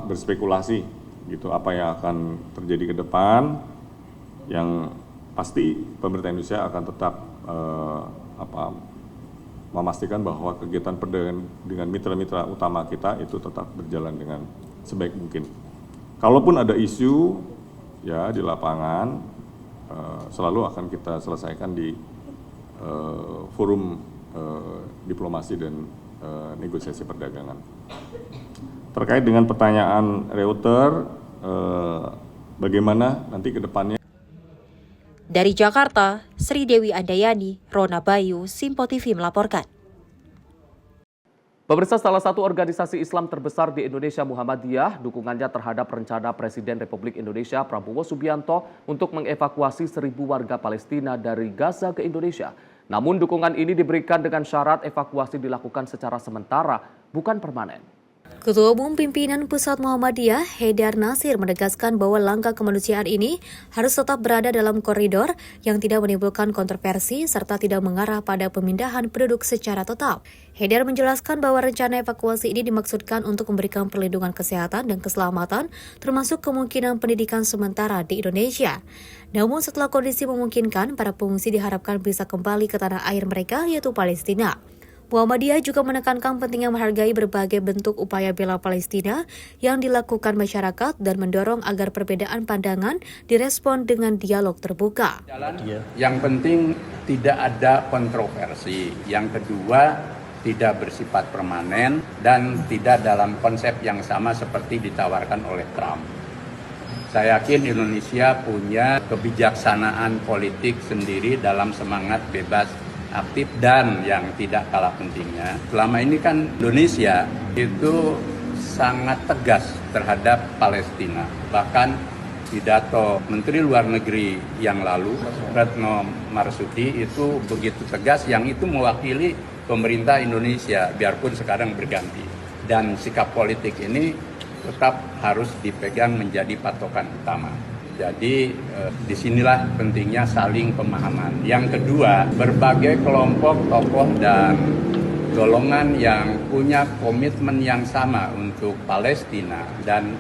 berspekulasi gitu apa yang akan terjadi ke depan. Yang pasti pemerintah Indonesia akan tetap memastikan bahwa kegiatan perdagangan dengan mitra-mitra utama kita itu tetap berjalan dengan sebaik mungkin. Kalaupun ada isu ya di lapangan, selalu akan kita selesaikan di forum diplomasi dan negosiasi perdagangan. Terkait dengan pertanyaan Reuters, bagaimana nanti ke depannya? Dari Jakarta, Sri Dewi Andayani, Rona Bayu, Simpo TV melaporkan. Pemirsa, salah satu organisasi Islam terbesar di Indonesia, Muhammadiyah, dukungannya terhadap rencana Presiden Republik Indonesia Prabowo Subianto untuk mengevakuasi 1.000 warga Palestina dari Gaza ke Indonesia. Namun dukungan ini diberikan dengan syarat evakuasi dilakukan secara sementara, bukan permanen. Ketua Umum Pimpinan Pusat Muhammadiyah, Haidar Nasir, menegaskan bahwa langkah kemanusiaan ini harus tetap berada dalam koridor yang tidak menimbulkan kontroversi serta tidak mengarah pada pemindahan penduduk secara tetap. Haidar menjelaskan bahwa rencana evakuasi ini dimaksudkan untuk memberikan perlindungan kesehatan dan keselamatan, termasuk kemungkinan pendidikan sementara di Indonesia. Namun setelah kondisi memungkinkan, para pengungsi diharapkan bisa kembali ke tanah air mereka, yaitu Palestina. Muhammadiyah juga menekankan pentingnya menghargai berbagai bentuk upaya bela Palestina yang dilakukan masyarakat dan mendorong agar perbedaan pandangan direspon dengan dialog terbuka. Yang penting tidak ada kontroversi. Yang kedua, tidak bersifat permanen dan tidak dalam konsep yang sama seperti ditawarkan oleh Trump. Saya yakin Indonesia punya kebijaksanaan politik sendiri dalam semangat bebas aktif, dan yang tidak kalah pentingnya, selama ini kan Indonesia itu sangat tegas terhadap Palestina. Bahkan pidato Menteri Luar Negeri yang lalu, Retno Marsudi, itu begitu tegas, yang itu mewakili pemerintah Indonesia, biarpun sekarang berganti. Dan sikap politik ini tetap harus dipegang menjadi patokan utama. Jadi disinilah pentingnya saling pemahaman. Yang kedua, berbagai kelompok, tokoh, dan golongan yang punya komitmen yang sama untuk Palestina dan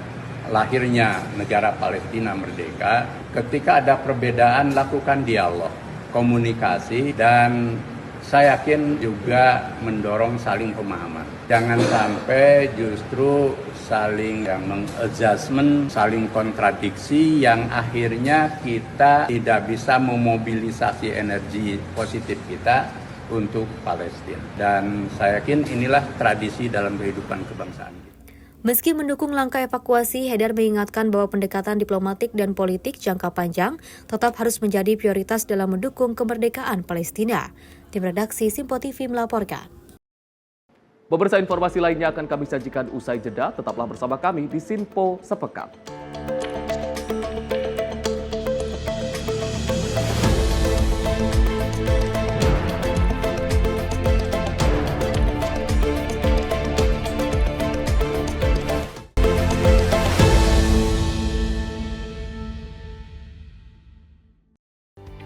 lahirnya negara Palestina merdeka. Ketika ada perbedaan, lakukan dialog, komunikasi, dan saya yakin juga mendorong saling pemahaman. Jangan sampai justru saling mengadjustment, saling kontradiksi yang akhirnya kita tidak bisa memobilisasi energi positif kita untuk Palestina. Dan saya yakin inilah tradisi dalam kehidupan kebangsaan. Meski mendukung langkah evakuasi, Haidar mengingatkan bahwa pendekatan diplomatik dan politik jangka panjang tetap harus menjadi prioritas dalam mendukung kemerdekaan Palestina. Tim redaksi Simpo TV melaporkan. Pemirsa, informasi lainnya akan kami sajikan usai jeda. Tetaplah bersama kami di Simpo Sepekan.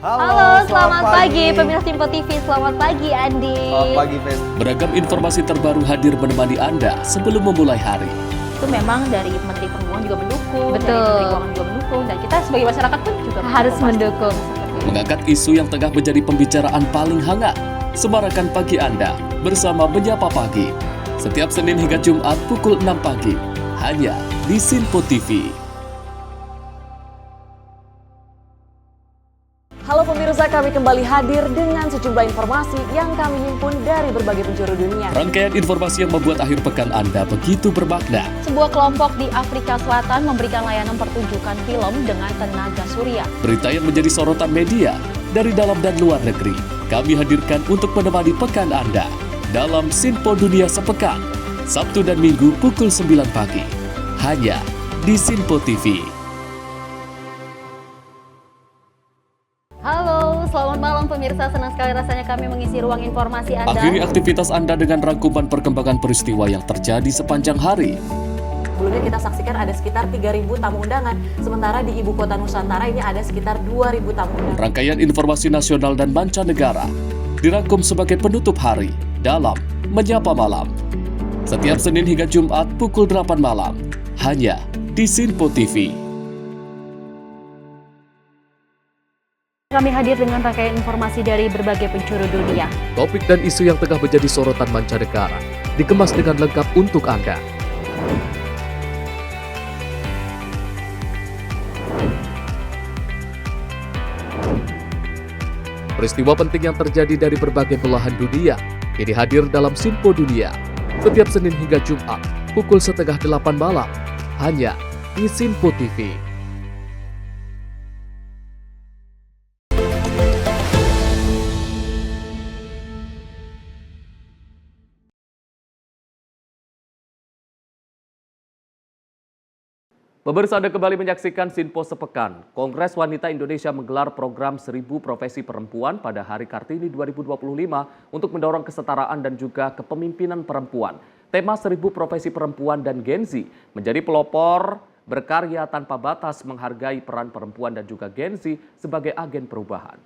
Halo, selamat pagi pemirsa Simpo TV. Selamat pagi Andi. Selamat pagi Fen. Beragam informasi terbaru hadir menemani Anda sebelum memulai hari. Itu memang dari Menteri Perhubungan juga mendukung, Betul. dari Menteri Keuangan juga mendukung, dan kita sebagai masyarakat pun juga Harus mendukung. Mengangkat isu yang tengah menjadi pembicaraan paling hangat. Semarakan pagi Anda bersama Menyapa Pagi. Setiap Senin hingga Jumat pukul 6 pagi, hanya di Sinpo TV. Halo pemirsa, kami kembali hadir dengan sejumlah informasi yang kami himpun dari berbagai penjuru dunia. Rangkaian informasi yang membuat akhir pekan Anda begitu bermakna. Sebuah kelompok di Afrika Selatan memberikan layanan pertunjukan film dengan tenaga surya. Berita yang menjadi sorotan media dari dalam dan luar negeri, kami hadirkan untuk menemani pekan Anda dalam Sinpo Dunia Sepekan, Sabtu dan Minggu pukul 9 pagi, hanya di Sinpo TV. Halo, selamat malam pemirsa. Senang sekali rasanya kami mengisi ruang informasi Anda. Akhiri aktivitas Anda dengan rangkuman perkembangan peristiwa yang terjadi sepanjang hari. Sebelumnya kita saksikan ada sekitar 3.000 tamu undangan, sementara di Ibu Kota Nusantara ini ada sekitar 2.000 tamu undangan. Rangkaian informasi nasional dan mancanegara dirangkum sebagai penutup hari dalam Menyapa Malam. Setiap Senin hingga Jumat pukul 8 malam, hanya di Sinpo TV. Kami hadir dengan rangkaian informasi dari berbagai penjuru dunia. Topik dan isu yang tengah menjadi sorotan mancanegara dikemas dengan lengkap untuk Anda. Peristiwa penting yang terjadi dari berbagai belahan dunia ini hadir dalam Sinpo Dunia setiap Senin hingga Jumat pukul 7:30 malam, hanya di Sinpo TV. Pemirsa, Anda kembali menyaksikan Sinpo Sepekan. Kongres Wanita Indonesia menggelar program 1000 Profesi Perempuan pada Hari Kartini 2025 untuk mendorong kesetaraan dan juga kepemimpinan perempuan. Tema 1000 Profesi Perempuan dan Gen Z menjadi pelopor berkarya tanpa batas, menghargai peran perempuan dan juga Gen Z sebagai agen perubahan.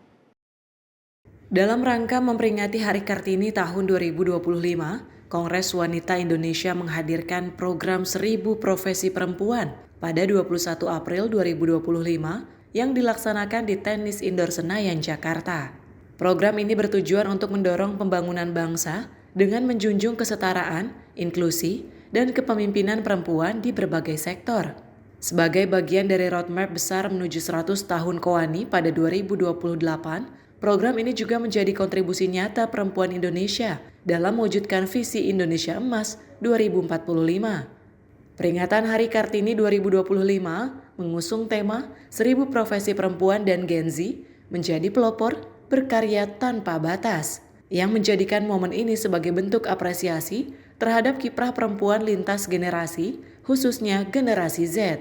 Dalam rangka memperingati Hari Kartini tahun 2025, Kongres Wanita Indonesia menghadirkan program 1000 Profesi Perempuan pada 21 April 2025 yang dilaksanakan di Tenis Indoor Senayan, Jakarta. Program ini bertujuan untuk mendorong pembangunan bangsa dengan menjunjung kesetaraan, inklusi, dan kepemimpinan perempuan di berbagai sektor. Sebagai bagian dari roadmap besar menuju 100 tahun KOANI pada 2028, program ini juga menjadi kontribusi nyata perempuan Indonesia dalam mewujudkan visi Indonesia Emas 2045. Peringatan Hari Kartini 2025 mengusung tema 1000 Profesi Perempuan dan Gen Z menjadi pelopor berkarya tanpa batas, yang menjadikan momen ini sebagai bentuk apresiasi terhadap kiprah perempuan lintas generasi, khususnya generasi Z.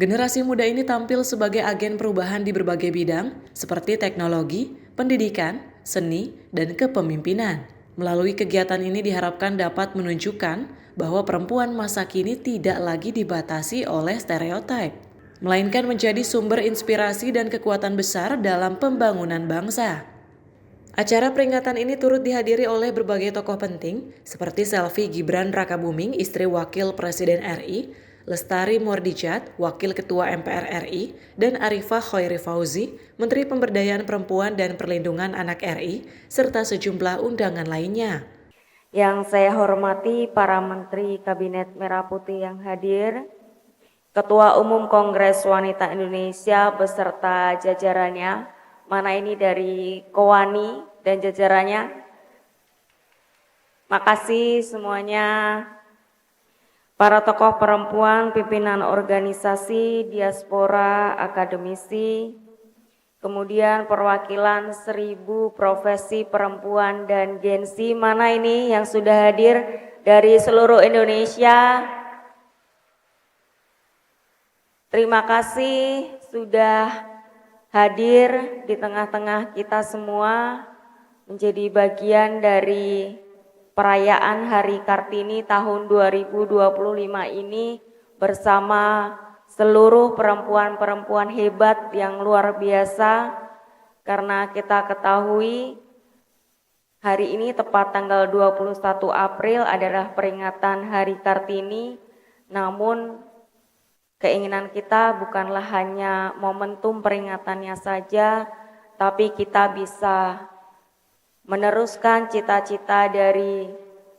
Generasi muda ini tampil sebagai agen perubahan di berbagai bidang seperti teknologi, pendidikan, seni, dan kepemimpinan. Melalui kegiatan ini diharapkan dapat menunjukkan bahwa perempuan masa kini tidak lagi dibatasi oleh stereotip, melainkan menjadi sumber inspirasi dan kekuatan besar dalam pembangunan bangsa. Acara peringatan ini turut dihadiri oleh berbagai tokoh penting seperti Selvi Gibran Rakabuming, istri Wakil Presiden RI, Lestari Mordijat, Wakil Ketua MPR RI, dan Arifah Khoiri Fauzi, Menteri Pemberdayaan Perempuan dan Perlindungan Anak RI, serta sejumlah undangan lainnya. Yang saya hormati para Menteri Kabinet Merah Putih yang hadir, Ketua Umum Kongres Wanita Indonesia beserta jajarannya, mana ini dari KOANI dan jajarannya. Makasih semuanya. Para tokoh perempuan, pimpinan organisasi, diaspora, akademisi, kemudian perwakilan 1000 profesi perempuan dan Gen Z, mana ini yang sudah hadir dari seluruh Indonesia. Terima kasih sudah hadir di tengah-tengah kita semua, menjadi bagian dari perayaan Hari Kartini tahun 2025 ini bersama seluruh perempuan-perempuan hebat yang luar biasa, karena kita ketahui hari ini tepat tanggal 21 April adalah peringatan Hari Kartini, namun keinginan kita bukanlah hanya momentum peringatannya saja, tapi kita bisa meneruskan cita-cita dari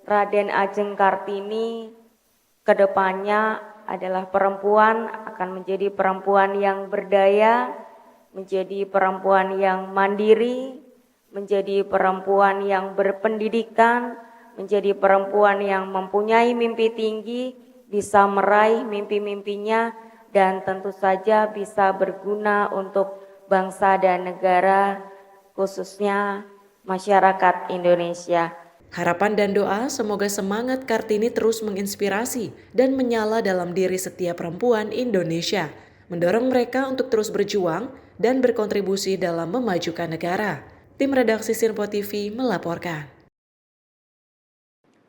Raden Ajeng Kartini ke depannya adalah perempuan akan menjadi perempuan yang berdaya, menjadi perempuan yang mandiri, menjadi perempuan yang berpendidikan, menjadi perempuan yang mempunyai mimpi tinggi, bisa meraih mimpi-mimpinya, dan tentu saja bisa berguna untuk bangsa dan negara, khususnya masyarakat Indonesia. Harapan dan doa semoga semangat Kartini terus menginspirasi dan menyala dalam diri setiap perempuan Indonesia, mendorong mereka untuk terus berjuang dan berkontribusi dalam memajukan negara. Tim redaksi Sinpo TV melaporkan.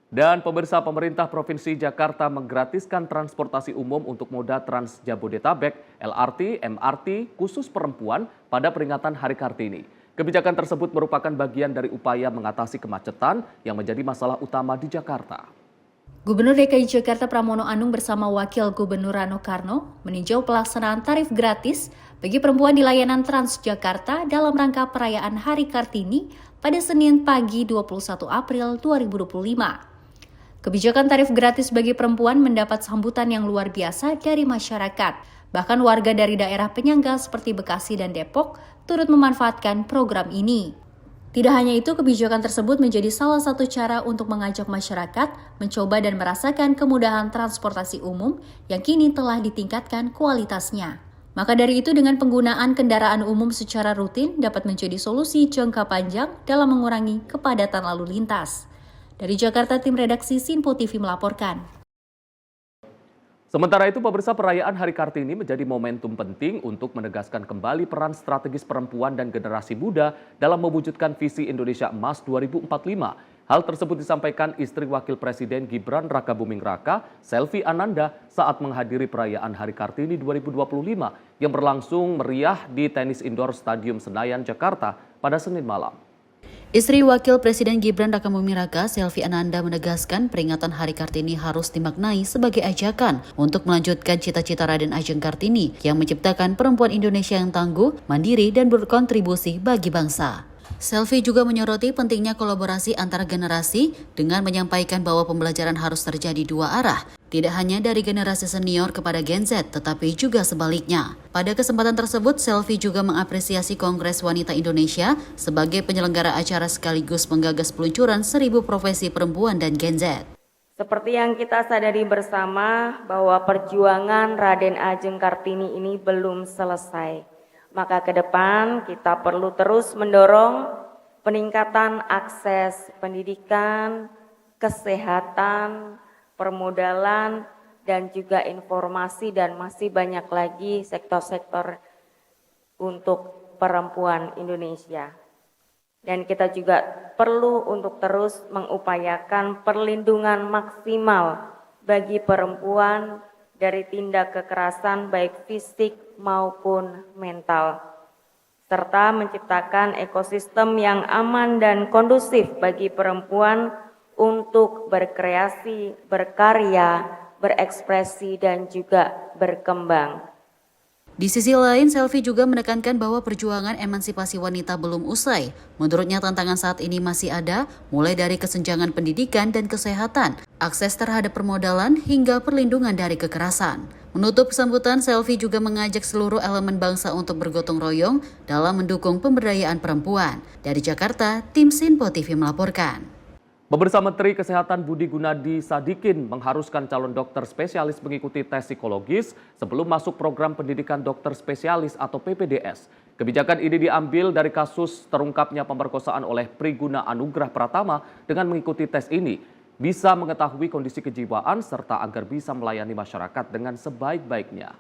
Dan pemirsa, pemerintah Provinsi Jakarta menggratiskan transportasi umum untuk moda Trans Jabodetabek, LRT, MRT khusus perempuan pada peringatan Hari Kartini. Kebijakan tersebut merupakan bagian dari upaya mengatasi kemacetan yang menjadi masalah utama di Jakarta. Gubernur DKI Jakarta Pramono Anung bersama Wakil Gubernur Rano Karno meninjau pelaksanaan tarif gratis bagi perempuan di layanan Transjakarta dalam rangka perayaan Hari Kartini pada Senin pagi 21 April 2025. Kebijakan tarif gratis bagi perempuan mendapat sambutan yang luar biasa dari masyarakat. Bahkan warga dari daerah penyangga seperti Bekasi dan Depok turut memanfaatkan program ini. Tidak hanya itu, kebijakan tersebut menjadi salah satu cara untuk mengajak masyarakat mencoba dan merasakan kemudahan transportasi umum yang kini telah ditingkatkan kualitasnya. Maka dari itu, dengan penggunaan kendaraan umum secara rutin dapat menjadi solusi jangka panjang dalam mengurangi kepadatan lalu lintas. Dari Jakarta, tim redaksi Sinpo TV melaporkan. Sementara itu, pemirsa, perayaan Hari Kartini menjadi momentum penting untuk menegaskan kembali peran strategis perempuan dan generasi muda dalam mewujudkan visi Indonesia Emas 2045. Hal tersebut disampaikan istri Wakil Presiden Gibran Rakabuming Raka, Selvi Ananda, saat menghadiri perayaan Hari Kartini 2025 yang berlangsung meriah di tenis indoor Stadium Senayan, Jakarta pada Senin malam. Istri Wakil Presiden Gibran Rakabuming Raka, Selvi Ananda, menegaskan peringatan Hari Kartini harus dimaknai sebagai ajakan untuk melanjutkan cita-cita Raden Ajeng Kartini yang menciptakan perempuan Indonesia yang tangguh, mandiri, dan berkontribusi bagi bangsa. Selvi juga menyoroti pentingnya kolaborasi antar generasi dengan menyampaikan bahwa pembelajaran harus terjadi dua arah, tidak hanya dari generasi senior kepada Gen Z, tetapi juga sebaliknya. Pada kesempatan tersebut, Selvi juga mengapresiasi Kongres Wanita Indonesia sebagai penyelenggara acara sekaligus menggagas peluncuran 1000 profesi perempuan dan Gen Z. Seperti yang kita sadari bersama bahwa perjuangan Raden Ajeng Kartini ini belum selesai. Maka ke depan kita perlu terus mendorong peningkatan akses pendidikan, kesehatan, permodalan, dan juga informasi, dan masih banyak lagi sektor-sektor untuk perempuan Indonesia. Dan kita juga perlu untuk terus mengupayakan perlindungan maksimal bagi perempuan dari tindak kekerasan baik fisik maupun mental, serta menciptakan ekosistem yang aman dan kondusif bagi perempuan untuk berkreasi, berkarya, berekspresi, dan juga berkembang. Di sisi lain, Selvi juga menekankan bahwa perjuangan emansipasi wanita belum usai. Menurutnya tantangan saat ini masih ada, mulai dari kesenjangan pendidikan dan kesehatan, akses terhadap permodalan, hingga perlindungan dari kekerasan. Menutup sambutan, Selvi juga mengajak seluruh elemen bangsa untuk bergotong royong dalam mendukung pemberdayaan perempuan. Dari Jakarta, tim Sinpo TV melaporkan. Pemirsa, Menteri Kesehatan Budi Gunadi Sadikin mengharuskan calon dokter spesialis mengikuti tes psikologis sebelum masuk program pendidikan dokter spesialis atau PPDS. Kebijakan ini diambil dari kasus terungkapnya pemerkosaan oleh Priguna Anugrah Pratama. Dengan mengikuti tes ini, bisa mengetahui kondisi kejiwaan serta agar bisa melayani masyarakat dengan sebaik-baiknya.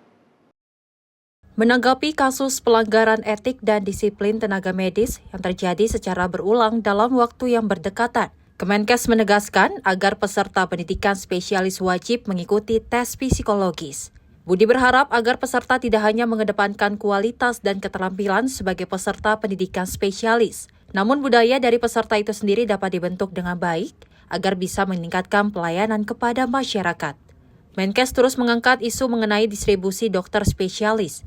Menanggapi kasus pelanggaran etik dan disiplin tenaga medis yang terjadi secara berulang dalam waktu yang berdekatan, Kemenkes menegaskan agar peserta pendidikan spesialis wajib mengikuti tes psikologis. Budi berharap agar peserta tidak hanya mengedepankan kualitas dan keterampilan sebagai peserta pendidikan spesialis, namun budaya dari peserta itu sendiri dapat dibentuk dengan baik agar bisa meningkatkan pelayanan kepada masyarakat. Menkes terus mengangkat isu mengenai distribusi dokter spesialis,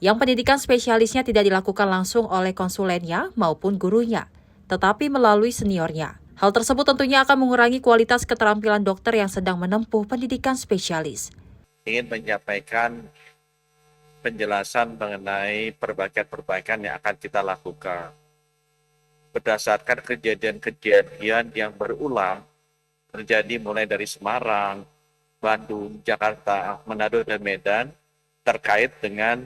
yang pendidikan spesialisnya tidak dilakukan langsung oleh konsulennya maupun gurunya, tetapi melalui seniornya. Hal tersebut tentunya akan mengurangi kualitas keterampilan dokter yang sedang menempuh pendidikan spesialis. Ingin menyampaikan penjelasan mengenai perbaikan-perbaikan yang akan kita lakukan. Berdasarkan kejadian-kejadian yang berulang terjadi mulai dari Semarang, Bandung, Jakarta, Manado, dan Medan terkait dengan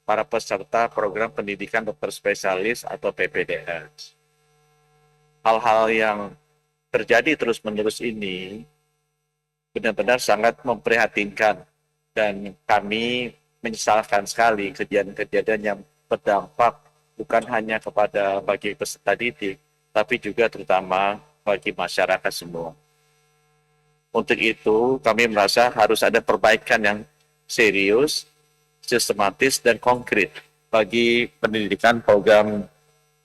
para peserta program pendidikan dokter spesialis atau PPDS. Hal-hal yang terjadi terus-menerus ini benar-benar sangat memprihatinkan dan kami menyesalkan sekali kejadian-kejadian yang berdampak bukan hanya kepada bagi peserta didik, tapi juga terutama bagi masyarakat semua. Untuk itu, kami merasa harus ada perbaikan yang serius, sistematis, dan konkret bagi pendidikan program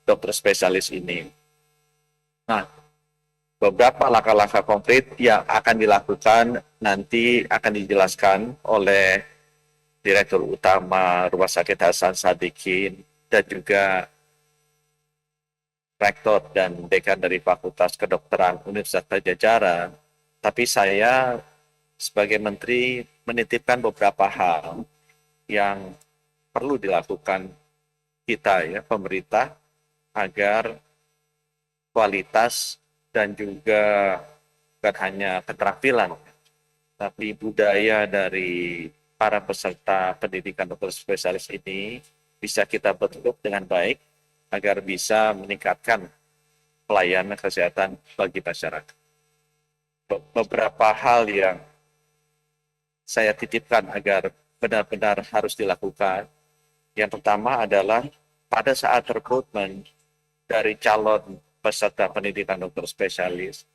dokter spesialis ini. Nah, beberapa langkah-langkah konkret yang akan dilakukan nanti akan dijelaskan oleh Direktur Utama Rumah Sakit Hasan Sadikin dan juga Rektor dan Dekan dari Fakultas Kedokteran Universitas Pajajaran. Tapi saya sebagai Menteri menitipkan beberapa hal yang perlu dilakukan kita ya, pemerintah, agar kualitas dan juga bukan hanya keterampilan, tapi budaya dari para peserta pendidikan dokter spesialis ini bisa kita bentuk dengan baik agar bisa meningkatkan pelayanan kesehatan bagi masyarakat. Beberapa hal yang saya titipkan agar benar-benar harus dilakukan. Yang pertama adalah pada saat rekrutmen dari calon peserta pendidikan dokter spesialis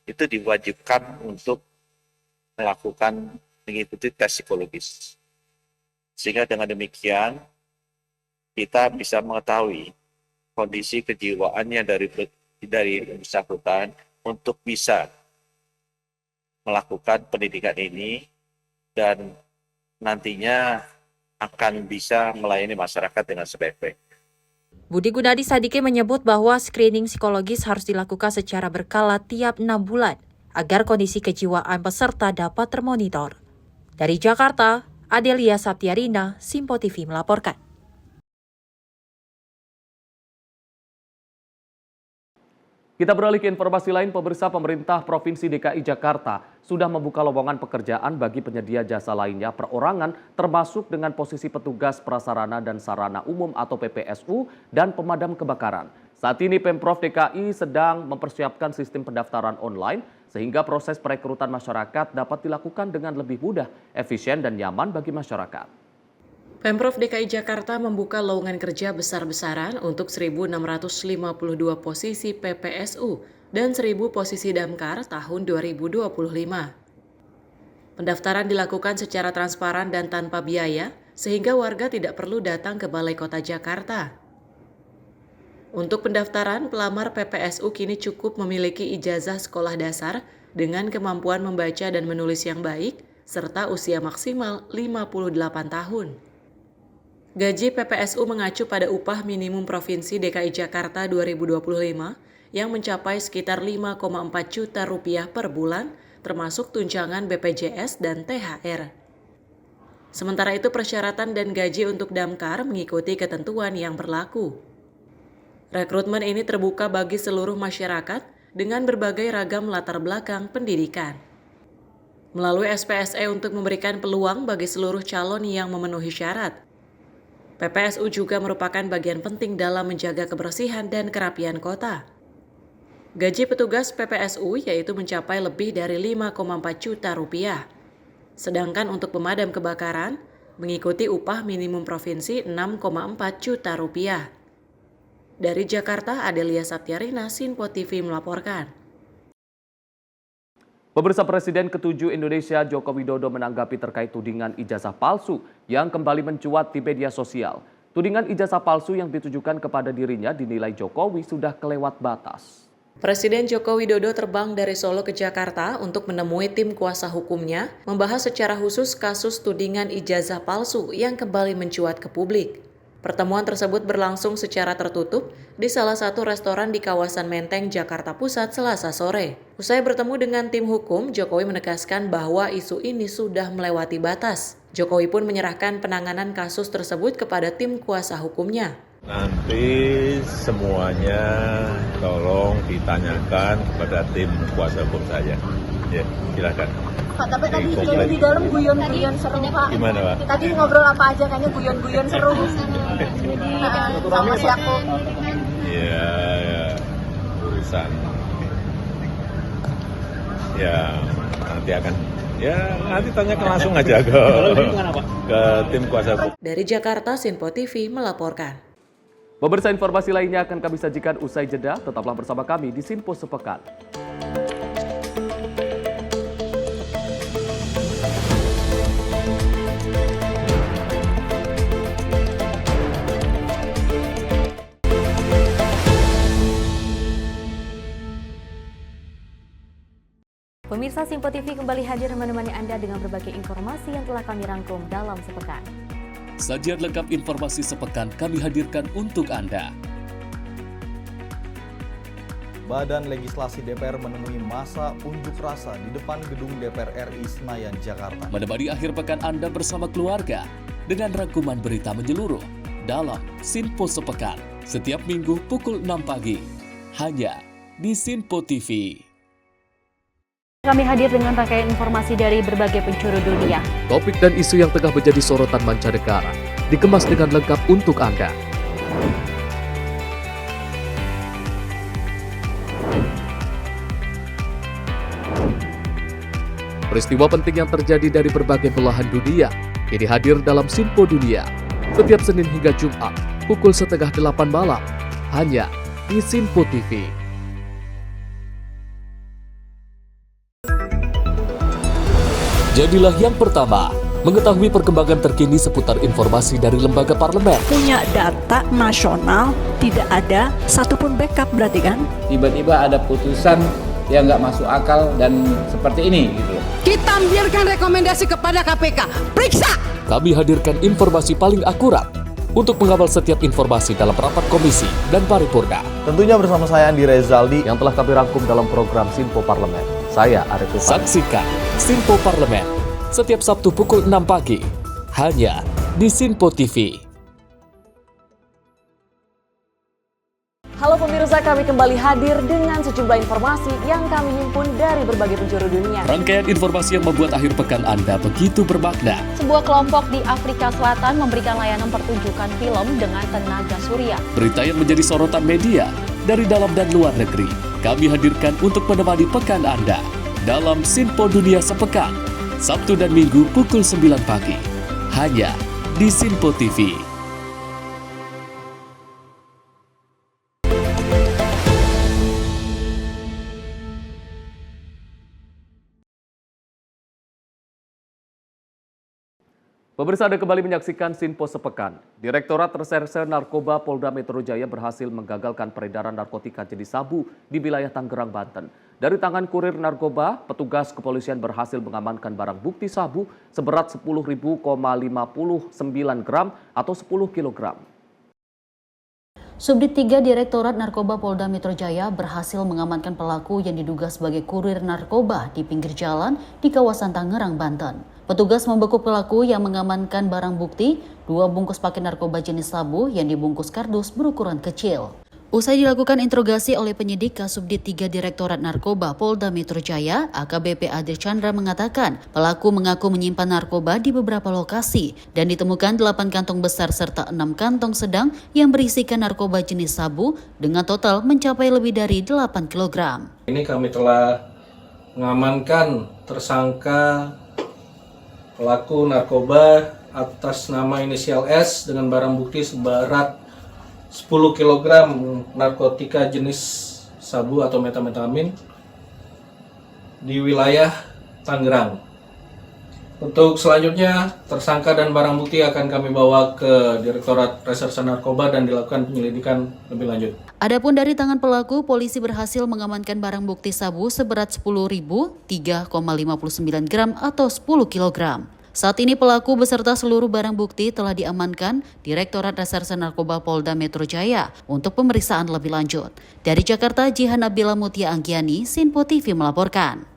itu diwajibkan untuk mengikuti tes psikologis. Sehingga dengan demikian kita bisa mengetahui kondisi kejiwaannya dari bersangkutan untuk bisa melakukan pendidikan ini dan nantinya akan bisa melayani masyarakat dengan sebaik-baik. Budi Gunadi Sadikin menyebut bahwa screening psikologis harus dilakukan secara berkala tiap 6 bulan agar kondisi kejiwaan peserta dapat termonitor. Dari Jakarta, Adelia Saptiarina, Simpo TV melaporkan. Kita beralih ke informasi lain, pemerintah Provinsi DKI Jakarta sudah membuka lowongan pekerjaan bagi penyedia jasa lainnya perorangan termasuk dengan posisi petugas prasarana dan sarana umum atau PPSU dan pemadam kebakaran. Saat ini Pemprov DKI sedang mempersiapkan sistem pendaftaran online sehingga proses perekrutan masyarakat dapat dilakukan dengan lebih mudah, efisien dan nyaman bagi masyarakat. Pemprov DKI Jakarta membuka lowongan kerja besar-besaran untuk 1.652 posisi PPSU dan 1.000 posisi Damkar tahun 2025. Pendaftaran dilakukan secara transparan dan tanpa biaya, sehingga warga tidak perlu datang ke Balai Kota Jakarta. Untuk pendaftaran, pelamar PPSU kini cukup memiliki ijazah sekolah dasar dengan kemampuan membaca dan menulis yang baik, serta usia maksimal 58 tahun. Gaji PPSU mengacu pada upah minimum Provinsi DKI Jakarta 2025 yang mencapai sekitar 5,4 juta rupiah per bulan, termasuk tunjangan BPJS dan THR. Sementara itu persyaratan dan gaji untuk Damkar mengikuti ketentuan yang berlaku. Rekrutmen ini terbuka bagi seluruh masyarakat dengan berbagai ragam latar belakang pendidikan. Melalui SPSE untuk memberikan peluang bagi seluruh calon yang memenuhi syarat. PPSU juga merupakan bagian penting dalam menjaga kebersihan dan kerapian kota. Gaji petugas PPSU yaitu mencapai lebih dari 5,4 juta rupiah. Sedangkan untuk pemadam kebakaran mengikuti upah minimum provinsi 6,4 juta rupiah. Dari Jakarta, Adelia Saptiarina, Sinpo TV melaporkan. Pemirsa, Presiden ke-7 Indonesia Joko Widodo menanggapi terkait tudingan ijazah palsu yang kembali mencuat di media sosial. Tudingan ijazah palsu yang ditujukan kepada dirinya dinilai Jokowi sudah kelewat batas. Presiden Joko Widodo terbang dari Solo ke Jakarta untuk menemui tim kuasa hukumnya, membahas secara khusus kasus tudingan ijazah palsu yang kembali mencuat ke publik. Pertemuan tersebut berlangsung secara tertutup di salah satu restoran di kawasan Menteng, Jakarta Pusat, Selasa sore. Usai bertemu dengan tim hukum, Jokowi menegaskan bahwa isu ini sudah melewati batas. Jokowi pun menyerahkan penanganan kasus tersebut kepada tim kuasa hukumnya. Nanti semuanya tolong ditanyakan kepada tim kuasa hukum saya. Ya, silakan. Pak, tapi tadi kayaknya di dalam guyon-guyon seru, Pak. Gimana, Pak? Tadi ngobrol apa aja, kayaknya guyon-guyon seru. Sama si aku. Ya, urusan. Ya, nanti tanyakan langsung aja ke tim kuasa hukum. Dari Jakarta, Sinpo TV melaporkan. Pemirsa, informasi lainnya akan kami sajikan usai jeda. Tetaplah bersama kami di Sinpo Sepekan. Pemirsa, Sinpo TV kembali hadir menemani Anda dengan berbagai informasi yang telah kami rangkum dalam sepekan. Sajian lengkap informasi sepekan kami hadirkan untuk Anda. Badan Legislasi DPR menemui masa unjuk rasa di depan gedung DPR RI Senayan, Jakarta. Menemani akhir pekan Anda bersama keluarga dengan rangkuman berita menyeluruh dalam Sinpo Sepekan setiap minggu pukul 6 pagi hanya di Sinpo TV. Kami hadir dengan rangkaian informasi dari berbagai penjuru dunia. Topik dan isu yang tengah menjadi sorotan mancanegara dikemas dengan lengkap untuk Anda. Peristiwa penting yang terjadi dari berbagai belahan dunia ini hadir dalam Sinpo Dunia setiap Senin hingga Jumat pukul 7:30 malam hanya di Sinpo TV. Jadilah yang pertama mengetahui perkembangan terkini seputar informasi dari lembaga parlemen. Punya data nasional, tidak ada satupun backup berarti kan? Tiba-tiba ada putusan yang nggak masuk akal dan seperti ini gitu. Kita ambilkan rekomendasi kepada KPK, periksa! Kami hadirkan informasi paling akurat untuk mengawal setiap informasi dalam rapat komisi dan paripurna. Tentunya bersama saya Andi Rezaldi yang telah kami rangkum dalam program Sinpo Parlemen. Saya Arif Rifai. Saksikan Sinpo Parlemen setiap Sabtu pukul 6 pagi hanya di Sinpo TV. Halo pemirsa, kami kembali hadir dengan sejumlah informasi yang kami himpun dari berbagai penjuru dunia. Rangkaian informasi yang membuat akhir pekan Anda begitu bermakna. Sebuah kelompok di Afrika Selatan memberikan layanan pertunjukan film dengan tenaga surya. Berita yang menjadi sorotan media dari dalam dan luar negeri kami hadirkan untuk menemani pekan Anda dalam Sinpo Dunia Sepekan, Sabtu dan Minggu pukul 9 pagi, hanya di Sinpo TV. Pemirsa, Anda kembali menyaksikan Sinpo Sepekan. Direktorat Reserse Narkoba Polda Metro Jaya berhasil menggagalkan peredaran narkotika jenis sabu di wilayah Tangerang, Banten. Dari tangan kurir narkoba, petugas kepolisian berhasil mengamankan barang bukti sabu seberat 10.059 gram atau 10 kilogram. Subdit 3 Direktorat Narkoba Polda Metro Jaya berhasil mengamankan pelaku yang diduga sebagai kurir narkoba di pinggir jalan di kawasan Tangerang, Banten. Petugas membekuk pelaku yang mengamankan barang bukti 2 bungkus paket narkoba jenis sabu yang dibungkus kardus berukuran kecil. Usai dilakukan interogasi oleh penyidik Kasubdit 3 Direktorat Narkoba Polda Metro Jaya, AKBP Adri Chandra mengatakan pelaku mengaku menyimpan narkoba di beberapa lokasi dan ditemukan 8 kantong besar serta 6 kantong sedang yang berisikan narkoba jenis sabu dengan total mencapai lebih dari 8 kg. Ini kami telah mengamankan tersangka pelaku narkoba atas nama inisial S dengan barang bukti seberat 10 kg narkotika jenis sabu atau metamfetamin di wilayah Tangerang. Untuk selanjutnya, tersangka dan barang bukti akan kami bawa ke Direktorat Reserse Narkoba dan dilakukan penyelidikan lebih lanjut. Adapun dari tangan pelaku, polisi berhasil mengamankan barang bukti sabu seberat 10.003,59 gram atau 10 kg. Saat ini pelaku beserta seluruh barang bukti telah diamankan Direktorat Reserse Narkoba Polda Metro Jaya untuk pemeriksaan lebih lanjut. Dari Jakarta, Jihan Nabila Mutia Anggiani, Sinpo TV melaporkan.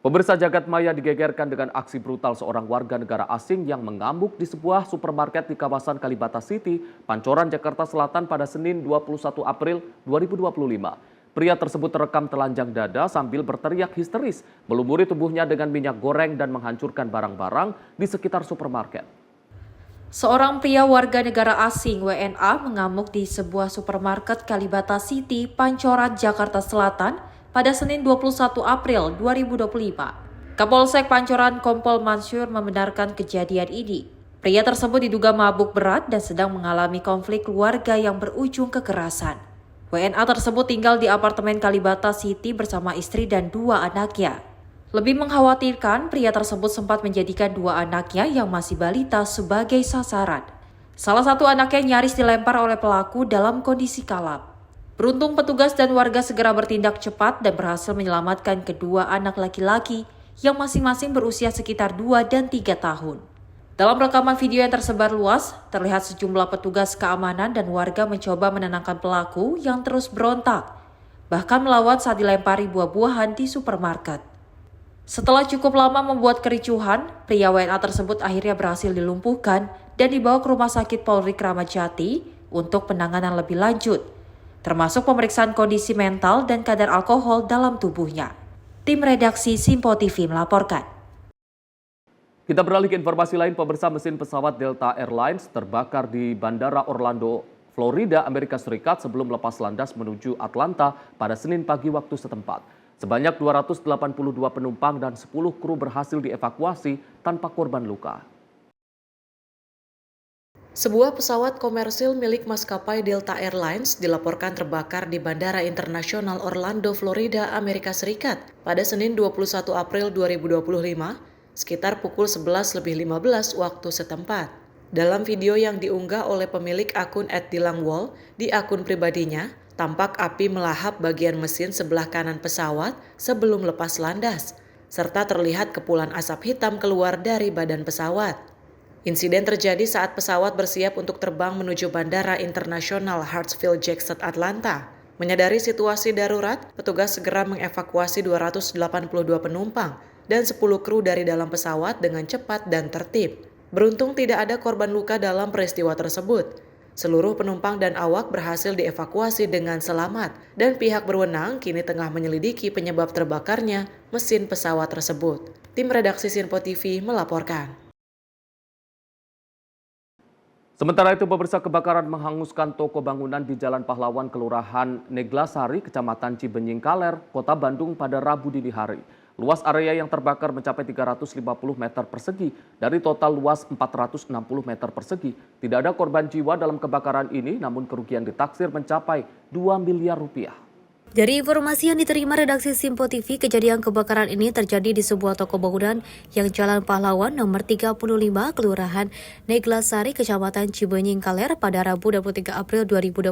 Pemirsa, jagat maya digegerkan dengan aksi brutal seorang warga negara asing yang mengamuk di sebuah supermarket di kawasan Kalibata City, Pancoran, Jakarta Selatan pada Senin 21 April 2025. Pria tersebut terekam telanjang dada sambil berteriak histeris, melumuri tubuhnya dengan minyak goreng dan menghancurkan barang-barang di sekitar supermarket. Seorang pria warga negara asing WNA mengamuk di sebuah supermarket Kalibata City, Pancoran, Jakarta Selatan pada Senin 21 April 2025. Kapolsek Pancoran Kompol Mansur membenarkan kejadian ini. Pria tersebut diduga mabuk berat dan sedang mengalami konflik keluarga yang berujung kekerasan. WNA tersebut tinggal di apartemen Kalibata City bersama istri dan 2 anaknya. Lebih mengkhawatirkan, pria tersebut sempat menjadikan 2 anaknya yang masih balita sebagai sasaran. Salah satu anaknya nyaris dilempar oleh pelaku dalam kondisi kalap. Beruntung petugas dan warga segera bertindak cepat dan berhasil menyelamatkan kedua anak laki-laki yang masing-masing berusia sekitar 2 dan 3 tahun. Dalam rekaman video yang tersebar luas, terlihat sejumlah petugas keamanan dan warga mencoba menenangkan pelaku yang terus berontak, bahkan melawan saat dilempari buah-buahan di supermarket. Setelah cukup lama membuat kericuhan, pria WNA tersebut akhirnya berhasil dilumpuhkan dan dibawa ke Rumah Sakit Polri Kramat Jati untuk penanganan lebih lanjut, termasuk pemeriksaan kondisi mental dan kadar alkohol dalam tubuhnya. Tim redaksi Simpo TV melaporkan. Kita beralih ke informasi lain, pemirsa. Mesin pesawat Delta Airlines terbakar di Bandara Orlando, Florida, Amerika Serikat sebelum lepas landas menuju Atlanta pada Senin pagi waktu setempat. Sebanyak 282 penumpang dan 10 kru berhasil dievakuasi tanpa korban luka. Sebuah pesawat komersil milik maskapai Delta Airlines dilaporkan terbakar di Bandara Internasional Orlando, Florida, Amerika Serikat pada Senin 21 April 2025. Sekitar pukul 11:15 waktu setempat. Dalam video yang diunggah oleh pemilik akun @dilangwall di akun pribadinya, tampak api melahap bagian mesin sebelah kanan pesawat sebelum lepas landas, serta terlihat kepulan asap hitam keluar dari badan pesawat. Insiden terjadi saat pesawat bersiap untuk terbang menuju Bandara Internasional Hartsfield-Jackson, Atlanta. Menyadari situasi darurat, petugas segera mengevakuasi 282 penumpang dan 10 kru dari dalam pesawat dengan cepat dan tertib. Beruntung tidak ada korban luka dalam peristiwa tersebut. Seluruh penumpang dan awak berhasil dievakuasi dengan selamat dan pihak berwenang kini tengah menyelidiki penyebab terbakarnya mesin pesawat tersebut. Tim redaksi Sinpo TV melaporkan. Sementara itu, pemirsa, kebakaran menghanguskan toko bangunan di Jalan Pahlawan, Kelurahan Neglasari, Kecamatan Cibenying Kaler, Kota Bandung pada Rabu dini hari. Luas area yang terbakar mencapai 350 meter persegi dari total luas 460 meter persegi. Tidak ada korban jiwa dalam kebakaran ini, namun kerugian ditaksir mencapai 2 miliar rupiah. Dari informasi yang diterima redaksi Simpo TV, kejadian kebakaran ini terjadi di sebuah toko bangunan yang Jalan Pahlawan nomor 35, Kelurahan Neglasari, Kecamatan Cibenying Kaler pada Rabu 23 April 2025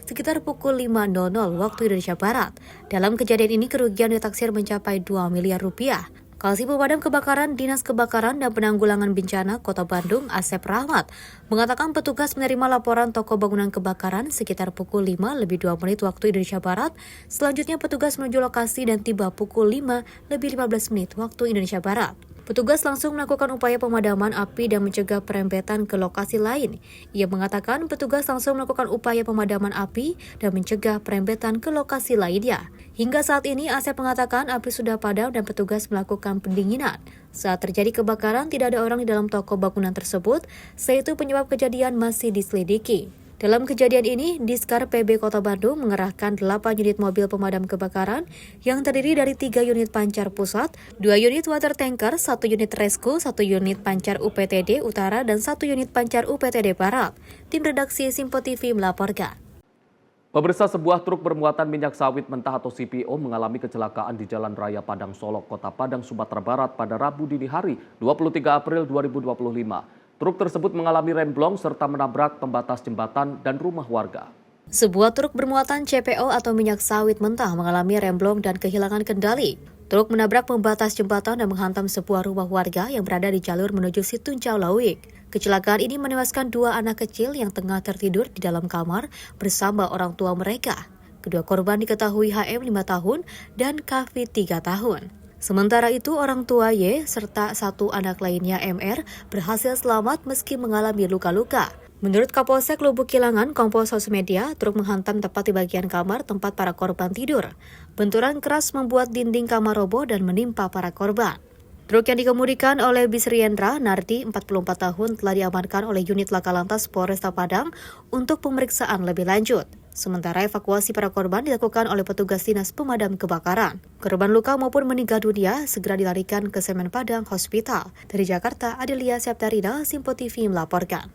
sekitar pukul 5.00 waktu Indonesia Barat. Dalam kejadian ini kerugian ditaksir mencapai 2 miliar rupiah. Kalsi Pemadam Kebakaran Dinas Kebakaran dan Penanggulangan Bencana Kota Bandung, Asep Rahmat, mengatakan petugas menerima laporan toko bangunan kebakaran sekitar pukul 5:02 waktu Indonesia Barat. Selanjutnya petugas menuju lokasi dan tiba pukul 5:15 waktu Indonesia Barat. Petugas langsung melakukan upaya pemadaman api dan mencegah perempetan ke lokasi lain. Ia mengatakan petugas langsung melakukan upaya pemadaman api dan mencegah perempetan ke lokasi lainnya. Hingga saat ini Asep mengatakan api sudah padam dan petugas melakukan pendinginan. Saat terjadi kebakaran tidak ada orang di dalam toko bangunan tersebut, sehingga penyebab kejadian masih diselidiki. Dalam kejadian ini, Diskar PB Kota Bandung mengerahkan 8 unit mobil pemadam kebakaran yang terdiri dari 3 unit pancar pusat, 2 unit water tanker, 1 unit rescue, 1 unit pancar UPTD Utara, dan 1 unit pancar UPTD Barat. Tim redaksi Simpo TV melaporkan. Pemirsa, sebuah truk bermuatan minyak sawit mentah atau CPO mengalami kecelakaan di Jalan Raya Padang Solok, Kota Padang, Sumatera Barat pada Rabu dini hari, 23 April 2025. Truk tersebut mengalami remblong serta menabrak pembatas jembatan dan rumah warga. Sebuah truk bermuatan CPO atau minyak sawit mentah mengalami remblong dan kehilangan kendali. Truk menabrak pembatas jembatan dan menghantam sebuah rumah warga yang berada di jalur menuju Situncau Lawik. Kecelakaan ini menewaskan 2 anak kecil yang tengah tertidur di dalam kamar bersama orang tua mereka. Kedua korban diketahui HM 5 tahun dan KV 3 tahun. Sementara itu, orang tua Y serta 1 anak lainnya MR berhasil selamat meski mengalami luka-luka. Menurut Kapolsek Lubuk Kilangan, Kompol Sosmedia, truk menghantam tepat di bagian kamar tempat para korban tidur. Benturan keras membuat dinding kamar roboh dan menimpa para korban. Truk yang dikemudikan oleh Bisriendra Nardi, 44 tahun, telah diamankan oleh unit Laka Lantas Polresta Padang untuk pemeriksaan lebih lanjut. Sementara evakuasi para korban dilakukan oleh petugas Dinas Pemadam Kebakaran. Korban luka maupun meninggal dunia segera dilarikan ke Semen Padang Hospital. Dari Jakarta, Adelia Septarina, Simpo TV melaporkan.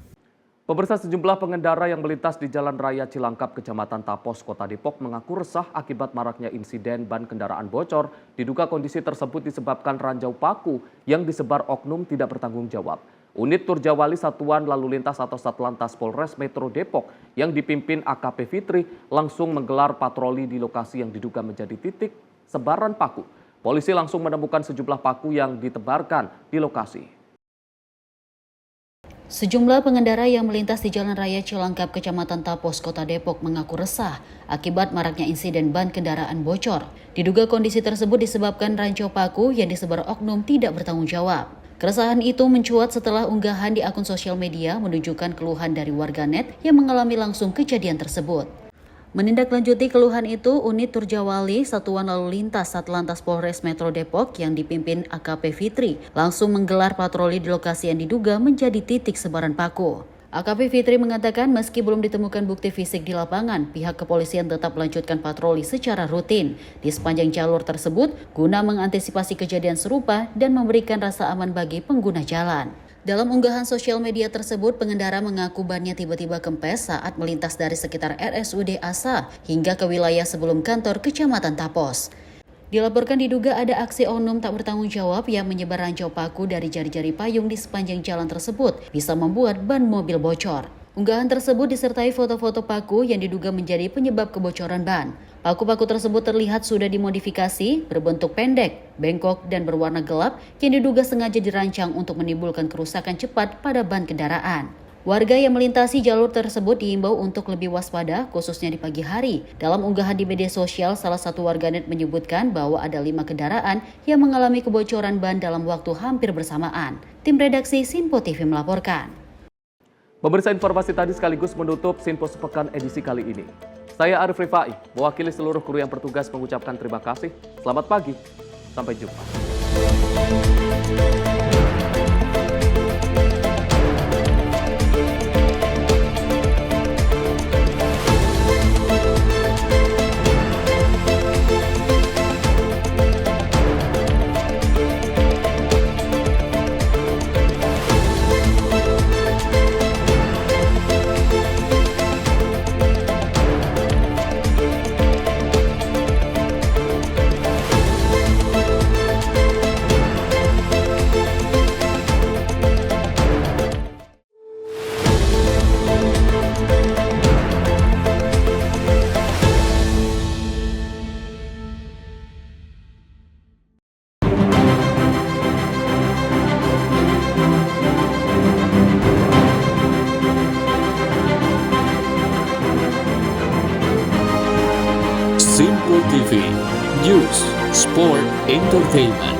Pemirsa, sejumlah pengendara yang melintas di Jalan Raya Cilangkap, Kecamatan Tapos, Kota Depok mengaku resah akibat maraknya insiden ban kendaraan bocor. Diduga kondisi tersebut disebabkan ranjau paku yang disebar oknum tidak bertanggung jawab. Unit Turjawali Satuan Lalu Lintas atau Satlantas Polres Metro Depok yang dipimpin AKP Fitri langsung menggelar patroli di lokasi yang diduga menjadi titik sebaran paku. Polisi langsung menemukan sejumlah paku yang ditebarkan di lokasi. Sejumlah pengendara yang melintas di Jalan Raya Cilangkap, Kecamatan Tapos, Kota Depok mengaku resah akibat maraknya insiden ban kendaraan bocor. Diduga kondisi tersebut disebabkan ranjau paku yang disebar oknum tidak bertanggung jawab. Keresahan itu mencuat setelah unggahan di akun sosial media menunjukkan keluhan dari warganet yang mengalami langsung kejadian tersebut. Menindaklanjuti keluhan itu, unit Turjawali Satuan Lalu Lintas Satlantas Polres Metro Depok yang dipimpin AKP Fitri langsung menggelar patroli di lokasi yang diduga menjadi titik sebaran paku. AKP Fitri mengatakan meski belum ditemukan bukti fisik di lapangan, pihak kepolisian tetap melanjutkan patroli secara rutin di sepanjang jalur tersebut guna mengantisipasi kejadian serupa dan memberikan rasa aman bagi pengguna jalan. Dalam unggahan sosial media tersebut, pengendara mengaku bannya tiba-tiba kempes saat melintas dari sekitar RSUD Asa hingga ke wilayah sebelum kantor Kecamatan Tapos. Dilaporkan diduga ada aksi oknum tak bertanggung jawab yang menyebar ranjau paku dari jari-jari payung di sepanjang jalan tersebut bisa membuat ban mobil bocor. Unggahan tersebut disertai foto-foto paku yang diduga menjadi penyebab kebocoran ban. Paku-paku tersebut terlihat sudah dimodifikasi, berbentuk pendek, bengkok, dan berwarna gelap yang diduga sengaja dirancang untuk menimbulkan kerusakan cepat pada ban kendaraan. Warga yang melintasi jalur tersebut diimbau untuk lebih waspada, khususnya di pagi hari. Dalam unggahan di media sosial, salah satu warganet menyebutkan bahwa ada 5 kendaraan yang mengalami kebocoran ban dalam waktu hampir bersamaan. Tim redaksi Simpo TV melaporkan. Pemirsa, informasi tadi sekaligus menutup Sinpo Sepekan edisi kali ini. Saya Arif Rifai, mewakili seluruh kru yang bertugas mengucapkan terima kasih. Selamat pagi, sampai jumpa. Simpo TV, News, Sport, Entertainment.